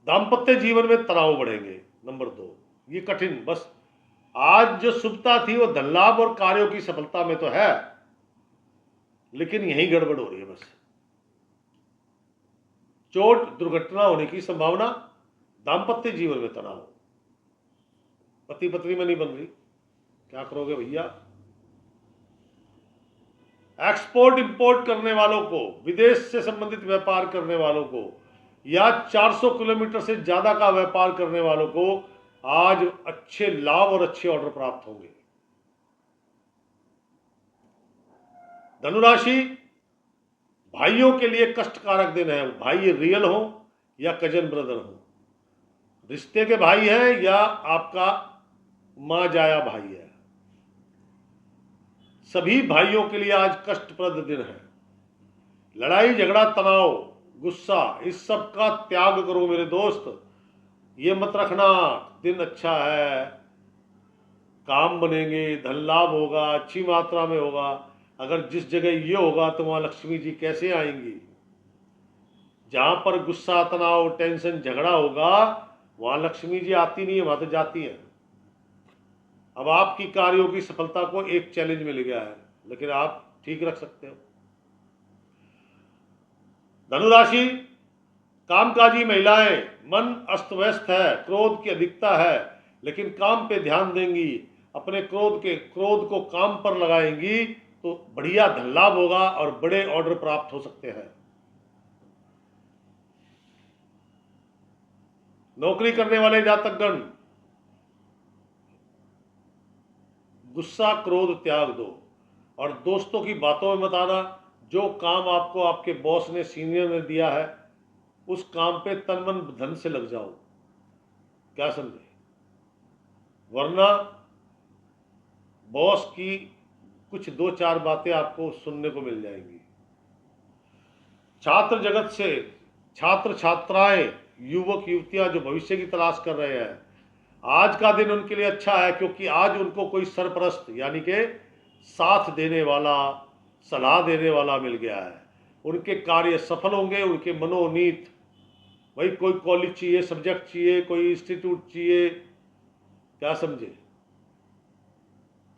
दाम्पत्य जीवन में तनाव बढ़ेंगे। नंबर 2, ये कठिन, बस आज जो शुभता थी वो धन लाभ और कार्यों की सफलता में तो है, लेकिन यही गड़बड़ हो रही है। बस चोट, दुर्घटना होने की संभावना, दाम्पत्य जीवन में तनाव, पति पत्नी में नहीं बन रही, क्या करोगे भैया? एक्सपोर्ट इंपोर्ट करने वालों को, विदेश से संबंधित व्यापार करने वालों को, या 400 किलोमीटर से ज्यादा का व्यापार करने वालों को आज अच्छे लाभ और अच्छे ऑर्डर प्राप्त होंगे। धनुराशि भाइयों के लिए कष्टकारक दिन है, भाई रियल हो या कजन ब्रदर हो, रिश्ते के भाई हैं या आपका मां जाया भाई है, सभी भाइयों के लिए आज कष्टप्रद दिन है। लड़ाई झगड़ा, तनाव, गुस्सा, इस सब का त्याग करो मेरे दोस्त। ये मत रखना दिन अच्छा है, काम बनेंगे, धन लाभ होगा, अच्छी मात्रा में होगा। अगर जिस जगह ये होगा तो वहां लक्ष्मी जी कैसे आएंगी? जहां पर गुस्सा, तनाव, टेंशन, झगड़ा होगा वहां लक्ष्मी जी आती नहीं है, वहां तो जाती है। अब आपकी कार्यों की सफलता को एक चैलेंज मिल गया है, लेकिन आप ठीक रख सकते हो। धनुराशि, कामकाजी महिलाएं, मन अस्त व्यस्त है, क्रोध की अधिकता है, लेकिन काम पे ध्यान देंगी, अपने क्रोध को काम पर लगाएंगी तो बढ़िया धन लाभ होगा और बड़े ऑर्डर प्राप्त हो सकते हैं। नौकरी करने वाले जातकगण, गुस्सा क्रोध त्याग दो और दोस्तों की बातों में मत आना। जो काम आपको आपके बॉस ने, सीनियर ने दिया है, उस काम पे तन मन धन से लग जाओ, क्या समझे, वरना बॉस की कुछ 2-4 बातें आपको सुनने को मिल जाएंगी। छात्र जगत से छात्र छात्राएं, युवक युवतियां जो भविष्य की तलाश कर रहे हैं, आज का दिन उनके लिए अच्छा है, क्योंकि आज उनको कोई सरपरस्त यानी कि साथ देने वाला, सलाह देने वाला मिल गया है। उनके कार्य सफल होंगे, उनके मनोनीत, भाई कोई कॉलेज चाहिए, सब्जेक्ट चाहिए, कोई इंस्टीट्यूट चाहिए, क्या समझे,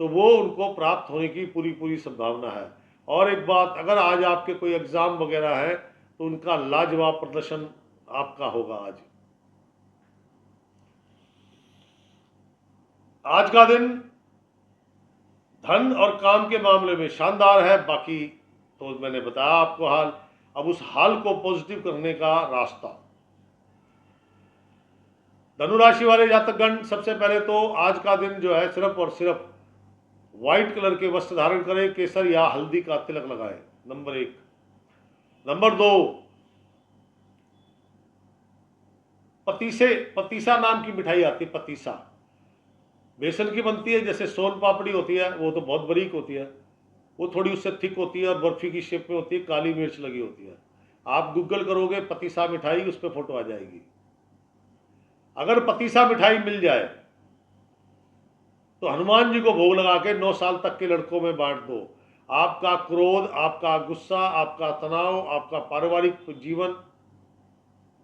तो वो उनको प्राप्त होने की पूरी पूरी संभावना है। और एक बात, अगर आज आपके कोई एग्जाम वगैरह है तो उनका लाजवाब प्रदर्शन आपका होगा। आज का दिन धन और काम के मामले में शानदार है। बाकी तो मैंने बताया आपको हाल, अब उस हाल को पॉजिटिव करने का रास्ता। धनुराशि वाले जातकगण, सबसे पहले तो आज का दिन जो है सिर्फ और सिर्फ व्हाइट कलर के वस्त्र धारण करें, केसर या हल्दी का तिलक लगाएं, नंबर 1। नंबर 2, पतीसा नाम की मिठाई आती है, पतीसा बेसन की बनती है, जैसे सोन पापड़ी होती है, वो तो बहुत बारीक होती है, वो थोड़ी उससे थिक होती है और बर्फी की शेप में होती है, काली मिर्च लगी होती है। आप गूगल करोगे पतीसा मिठाई, उस पर फोटो आ जाएगी। अगर पतीसा मिठाई मिल जाए तो हनुमान जी को भोग लगा के 9 साल तक के लड़कों में बांट दो। आपका क्रोध, आपका गुस्सा, आपका तनाव, आपका पारिवारिक जीवन,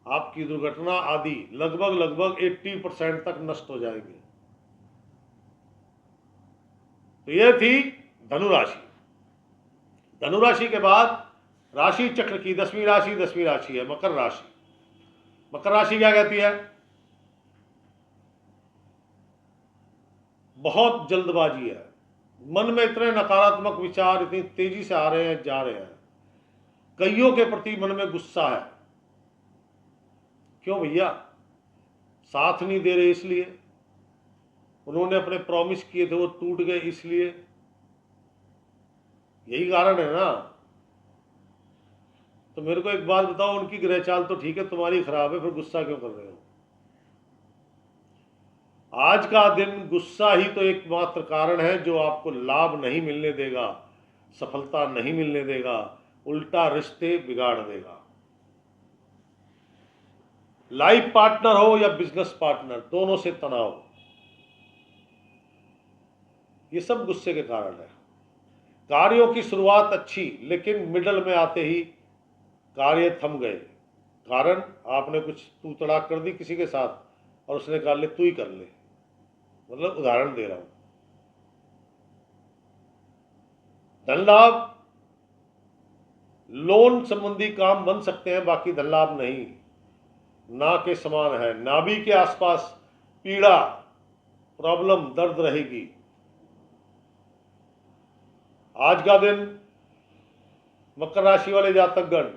आपकी दुर्घटना आदि लगभग 80% तक नष्ट हो जाएंगे। तो यह थी धनुराशि। धनुराशि के बाद राशि चक्र की 10वीं राशि है मकर राशि। मकर राशि क्या कहती है? बहुत जल्दबाजी है, मन में इतने नकारात्मक विचार इतनी तेजी से आ रहे हैं, जा रहे हैं। कईयों के प्रति मन में गुस्सा है। क्यों भैया? साथ नहीं दे रहे, इसलिए उन्होंने अपने प्रॉमिस किए थे वो टूट गए, इसलिए यही कारण है ना। तो मेरे को एक बात बताओ, उनकी ग्रह चाल तो ठीक है, तुम्हारी खराब है, फिर गुस्सा क्यों कर रहे हो? आज का दिन गुस्सा ही तो एकमात्र कारण है जो आपको लाभ नहीं मिलने देगा, सफलता नहीं मिलने देगा, उल्टा रिश्ते बिगाड़ देगा। लाइफ पार्टनर हो या बिजनेस पार्टनर, दोनों से तनाव, ये सब गुस्से के कारण है। कार्यों की शुरुआत अच्छी, लेकिन मिडल में आते ही कार्य थम गए। कारण आपने कुछ तू तड़ाक कर दी किसी के साथ और उसने कहा ले तू ही कर ले, मतलब उदाहरण दे रहा हूं। धन लाभ, लोन संबंधी काम बन सकते हैं, बाकी धन लाभ नहीं। ना के समान है, नाभि के आसपास पीड़ा, प्रॉब्लम, दर्द रहेगी। आज का दिन मकर राशि वाले जातकगण,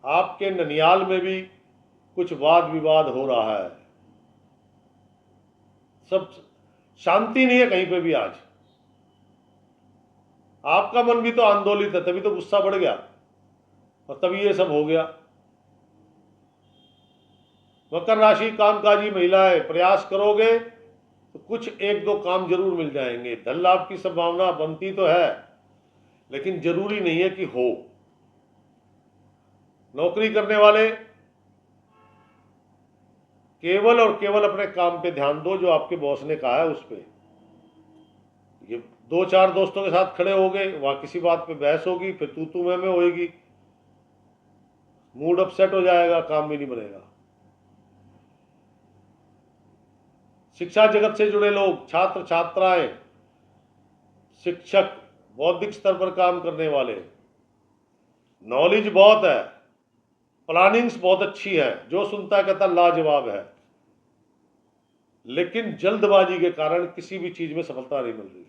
आपके ननियाल में भी कुछ वाद विवाद हो रहा है, सब शांति नहीं है कहीं पे भी। आज आपका मन भी तो आंदोलित है, तभी तो गुस्सा बढ़ गया और तभी ये सब हो गया। मकर राशि कामकाजी महिलाएं, प्रयास करोगे तो कुछ 1-2 काम जरूर मिल जाएंगे। धन लाभ की संभावना बनती तो है, लेकिन जरूरी नहीं है कि हो। नौकरी करने वाले केवल और केवल अपने काम पे ध्यान दो, जो आपके बॉस ने कहा है उस पे। ये 2-4 दोस्तों के साथ खड़े हो गए, वहां किसी बात पे बहस होगी, फिर तू मैं होएगी, मूड अपसेट हो जाएगा, काम भी नहीं बनेगा। शिक्षा जगत से जुड़े लोग, छात्र छात्राएं, शिक्षक, बौद्धिक स्तर पर काम करने वाले, नॉलेज बहुत है, प्लानिंग्स बहुत अच्छी है, जो सुनता है कहता लाजवाब है, लेकिन जल्दबाजी के कारण किसी भी चीज में सफलता नहीं मिल रही।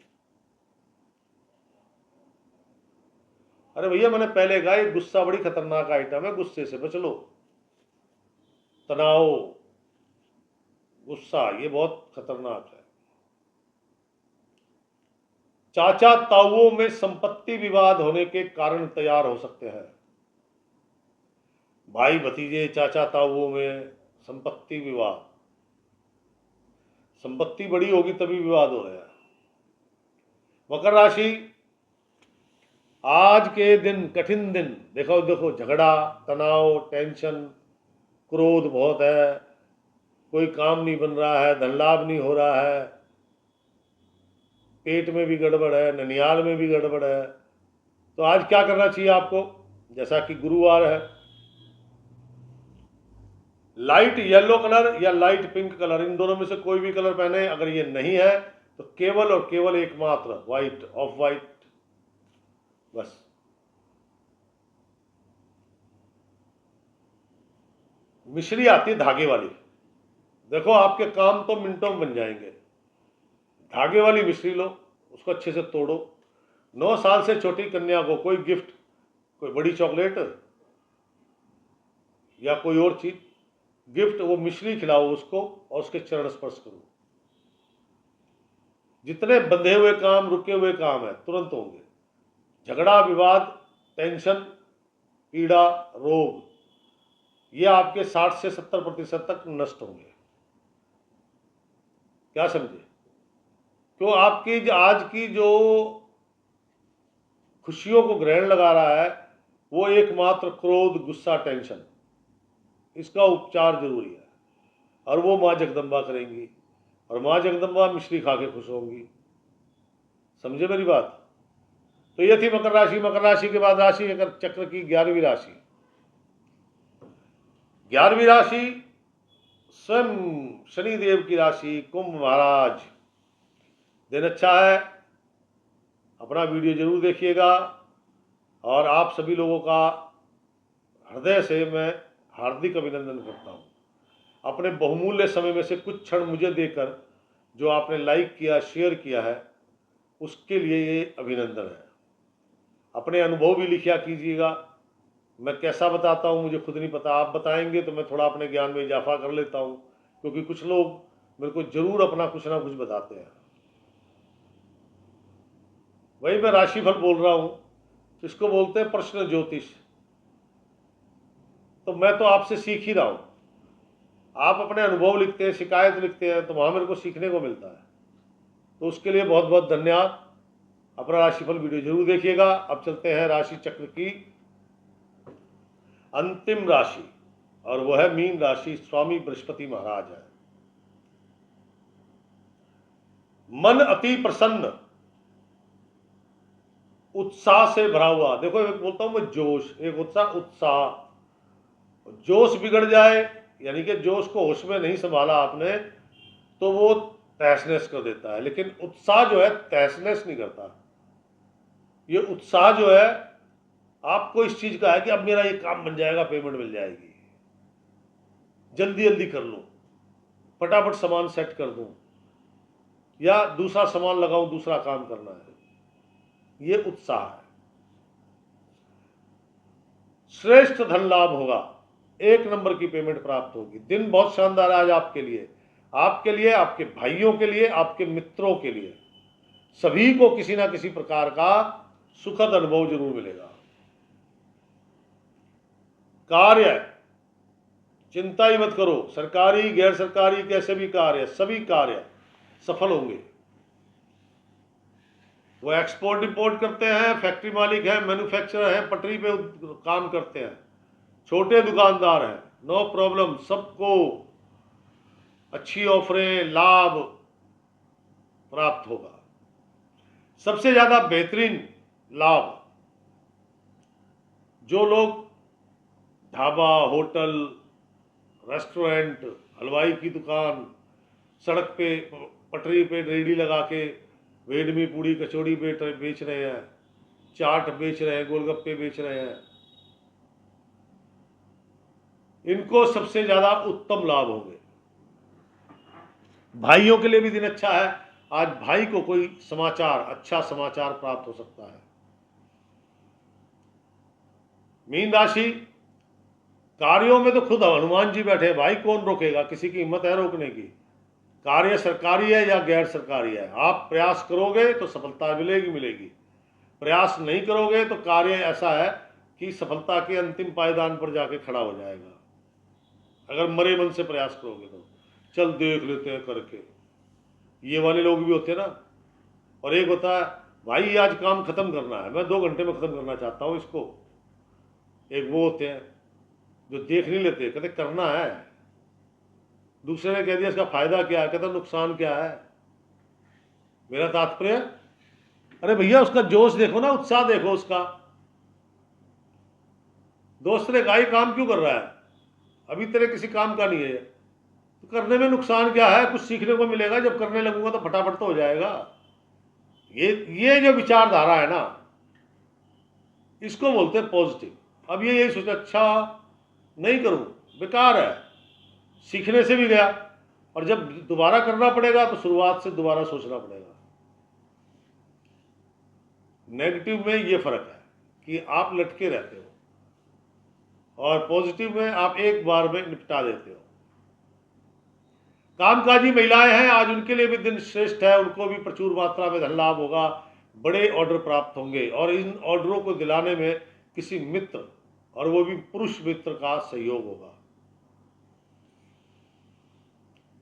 अरे भैया, मैंने पहले कहा ये गुस्सा बड़ी खतरनाक आइटम है, गुस्से से बच लो। तनाव, गुस्सा, ये बहुत खतरनाक है। चाचा ताऊओं में संपत्ति विवाद होने के कारण तैयार हो सकते हैं। भाई भतीजे, चाचा ताऊओं में संपत्ति विवाद, संपत्ति बड़ी होगी तभी विवाद हो रहा है। मकर राशि, आज के दिन कठिन दिन, देखो देखो, झगड़ा, तनाव, टेंशन, क्रोध बहुत है, कोई काम नहीं बन रहा है, धन लाभ नहीं हो रहा है, पेट में भी गड़बड़ है, ननियाल में भी गड़बड़ है। तो आज क्या करना चाहिए आपको? जैसा कि गुरुवार है, लाइट येलो कलर या लाइट पिंक कलर, इन दोनों में से कोई भी कलर पहने। अगर ये नहीं है तो केवल और केवल एकमात्र व्हाइट, ऑफ व्हाइट, बस। मिश्री आती है धागे वाली, देखो आपके काम तो मिनटों में बन जाएंगे। धागे वाली मिश्री लो, उसको अच्छे से तोड़ो। 9 साल से छोटी कन्या को कोई गिफ्ट, कोई बड़ी चॉकलेट या कोई और चीज गिफ्ट, वो मिश्री खिलाओ उसको और उसके चरण स्पर्श करो। जितने बंधे हुए काम, रुके हुए काम है, तुरंत होंगे। झगड़ा, विवाद, टेंशन, पीड़ा, रोग, ये आपके 60 से 70% तक नष्ट होंगे। क्या समझे? तो आपकी आज की जो खुशियों को ग्रहण लगा रहा है वो एकमात्र क्रोध, गुस्सा, टेंशन, इसका उपचार जरूरी है, और वो माँ जगदम्बा करेंगी, और माँ जगदम्बा मिश्री खा के खुश होंगी। समझे मेरी बात? तो ये थी मकर राशि। मकर राशि के बाद राशि चक्र की 11वीं राशि। 11वीं राशि स्वयं शनिदेव की राशि, कुंभ महाराज। दिन अच्छा है, अपना वीडियो जरूर देखिएगा, और आप सभी लोगों का हृदय से मैं हार्दिक अभिनंदन करता हूँ। अपने बहुमूल्य समय में से कुछ क्षण मुझे देकर जो आपने लाइक किया, शेयर किया है, उसके लिए ये अभिनंदन है। अपने अनुभव भी लिखा कीजिएगा। मैं कैसा बताता हूँ मुझे खुद नहीं पता, आप बताएंगे तो मैं थोड़ा अपने ज्ञान में इजाफा कर लेता हूँ, क्योंकि कुछ लोग मेरे को जरूर अपना कुछ ना कुछ बताते हैं। वही मैं राशिफल बोल रहा हूँ, इसको बोलते हैं प्रश्न ज्योतिष। तो मैं तो आपसे सीख ही रहा हूँ। आप अपने अनुभव लिखते हैं, शिकायत लिखते हैं, तो वहाँ मेरे को सीखने को मिलता है। तो उसके लिए बहुत बहुत धन्यवाद। अपना राशिफल वीडियो जरूर देखिएगा। अब चलते हैं राशि चक्र की अंतिम राशि, और वह है मीन राशि। स्वामी बृहस्पति महाराज है। मन अति प्रसन्न, उत्साह से भरा हुआ। देखो, एक बोलता हूं मैं जोश, एक उत्साह। जोश बिगड़ जाए, यानी कि जोश को होश में नहीं संभाला आपने, तो वो तहस नहस कर देता है। लेकिन उत्साह जो है तहस नहस नहीं करता। ये उत्साह जो है आपको इस चीज का है कि अब मेरा ये काम बन जाएगा, पेमेंट मिल जाएगी, जल्दी जल्दी कर लो, फटाफट सामान सेट कर दूं, या दूसरा सामान लगाऊं, दूसरा काम करना है, ये उत्साह है। श्रेष्ठ धन लाभ होगा, 1 नंबर की पेमेंट प्राप्त होगी। दिन बहुत शानदार है आज आपके लिए, आपके भाइयों के लिए, आपके मित्रों के लिए, सभी को किसी ना किसी प्रकार का सुखद अनुभव जरूर मिलेगा। कार्य, चिंता ही मत करो, सरकारी गैर सरकारी कैसे भी कार्य, सभी कार्य सफल होंगे। वो एक्सपोर्ट इंपोर्ट करते हैं, फैक्ट्री मालिक हैं, मैन्युफैक्चरर हैं, पटरी पे काम करते हैं, छोटे दुकानदार हैं, नो प्रॉब्लम, सबको अच्छी ऑफरें, लाभ प्राप्त होगा। सबसे ज्यादा बेहतरीन लाभ जो लोग ढाबा, होटल, रेस्टोरेंट, हलवाई की दुकान, सड़क पे पटरी पे रेडी लगा के वेडमी पूड़ी कचौड़ी बेच रहे हैं, चाट बेच रहे हैं, गोलगप्पे बेच रहे हैं। इनको सबसे ज्यादा उत्तम लाभ होंगे। भाइयों के लिए भी दिन अच्छा है। आज भाई को कोई समाचार, अच्छा समाचार प्राप्त हो सकता है। मीन राशि, कार्यों में तो खुद हनुमान जी बैठे, भाई कौन रोकेगा, किसी की हिम्मत है रोकने की। कार्य सरकारी है या गैर सरकारी है, आप प्रयास करोगे तो सफलता मिलेगी मिलेगी, प्रयास नहीं करोगे तो कार्य ऐसा है कि सफलता के अंतिम पायदान पर जाके खड़ा हो जाएगा। अगर मरे मन से प्रयास करोगे तो चल देख लेते हैं करके, ये वाले लोग भी होते हैं ना। और एक होता है भाई आज काम खत्म करना है, मैं 2 घंटे में खत्म करना चाहता हूं इसको। एक वो होते हैं जो देख नहीं लेते, कहते करना है। दूसरे ने कह दिया इसका फायदा क्या है, कहता नुकसान क्या है। मेरा तात्पर्य, अरे भैया उसका जोश देखो ना, उत्साह देखो उसका। दोस्त ने कहा काम क्यों कर रहा है, अभी तेरे किसी काम का नहीं है, तो करने में नुकसान क्या है, कुछ सीखने को मिलेगा, जब करने लगूंगा तो फटाफट तो हो जाएगा। ये जो विचारधारा है ना, इसको बोलते हैं पॉजिटिव। अब ये यही सोचा अच्छा नहीं करूं, बेकार है, सीखने से भी गया, और जब दोबारा करना पड़ेगा तो शुरुआत से दोबारा सोचना पड़ेगा। नेगेटिव में ये फर्क है कि आप लटके रहते हो, और पॉजिटिव में आप एक बार में निपटा देते हो। कामकाजी महिलाएं हैं, आज उनके लिए भी दिन श्रेष्ठ है, उनको भी प्रचुर मात्रा में धन लाभ होगा, बड़े ऑर्डर प्राप्त होंगे, और इन ऑर्डरों को दिलाने में किसी मित्र, और वो भी पुरुष मित्र का सहयोग होगा।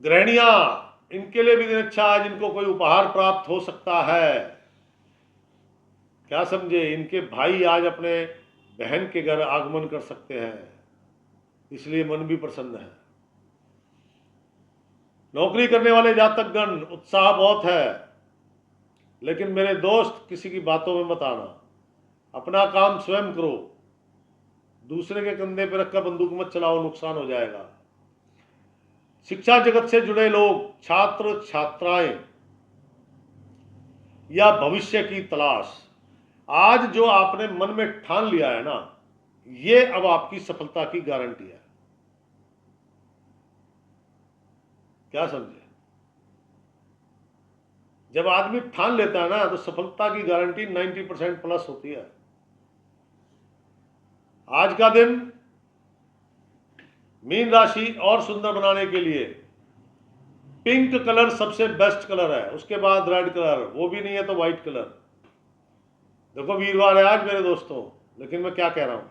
गृहिणियां, इनके लिए भी दिन अच्छा है, जिनको कोई उपहार प्राप्त हो सकता है। क्या समझे, इनके भाई आज अपने बहन के घर आगमन कर सकते हैं, इसलिए मन भी प्रसन्न है। नौकरी करने वाले जातकगण, उत्साह बहुत है, लेकिन मेरे दोस्त किसी की बातों में मत आना, अपना काम स्वयं करो, दूसरे के कंधे पर रखकर बंदूक मत चलाओ, नुकसान हो जाएगा। शिक्षा जगत से जुड़े लोग, छात्र छात्राएं या भविष्य की तलाश, आज जो आपने मन में ठान लिया है ना, ये अब आपकी सफलता की गारंटी है। क्या समझे, जब आदमी ठान लेता है ना तो सफलता की गारंटी 90% प्लस होती है। आज का दिन मीन राशि और सुंदर बनाने के लिए पिंक कलर सबसे बेस्ट कलर है, उसके बाद रेड कलर, वो भी नहीं है तो व्हाइट कलर। देखो वीरवार है आज मेरे दोस्तों, लेकिन मैं क्या कह रहा हूं,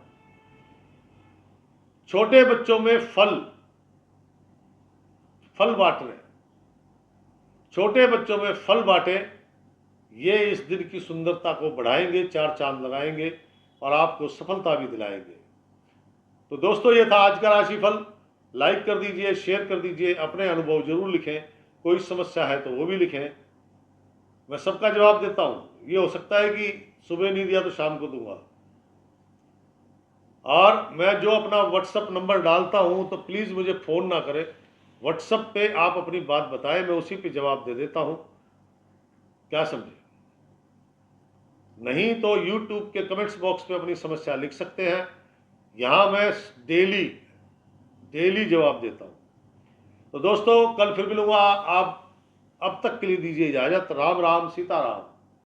छोटे बच्चों में फल बांटने, छोटे बच्चों में फल बांटे, ये इस दिन की सुंदरता को बढ़ाएंगे, 4 चांद लगाएंगे और आपको सफलता भी दिलाएंगे। तो दोस्तों ये था आज का राशिफल। लाइक कर दीजिए, शेयर कर दीजिए, अपने अनुभव जरूर लिखें, कोई समस्या है तो वो भी लिखें, मैं सबका जवाब देता हूं। ये हो सकता है कि सुबह नहीं दिया तो शाम को दूंगा। और मैं जो अपना व्हाट्सएप नंबर डालता हूं तो प्लीज़ मुझे फ़ोन ना करें, व्हाट्सएप पे आप अपनी बात बताएं, मैं उसी पे जवाब दे देता हूं। क्या समझे, नहीं तो यूट्यूब के कमेंट्स बॉक्स पे अपनी समस्या लिख सकते हैं, यहां मैं डेली जवाब देता हूं। तो दोस्तों कल फिर मिलूंगा, आप अब तक के लिए दीजिए इजाजत। राम राम, सीताराम।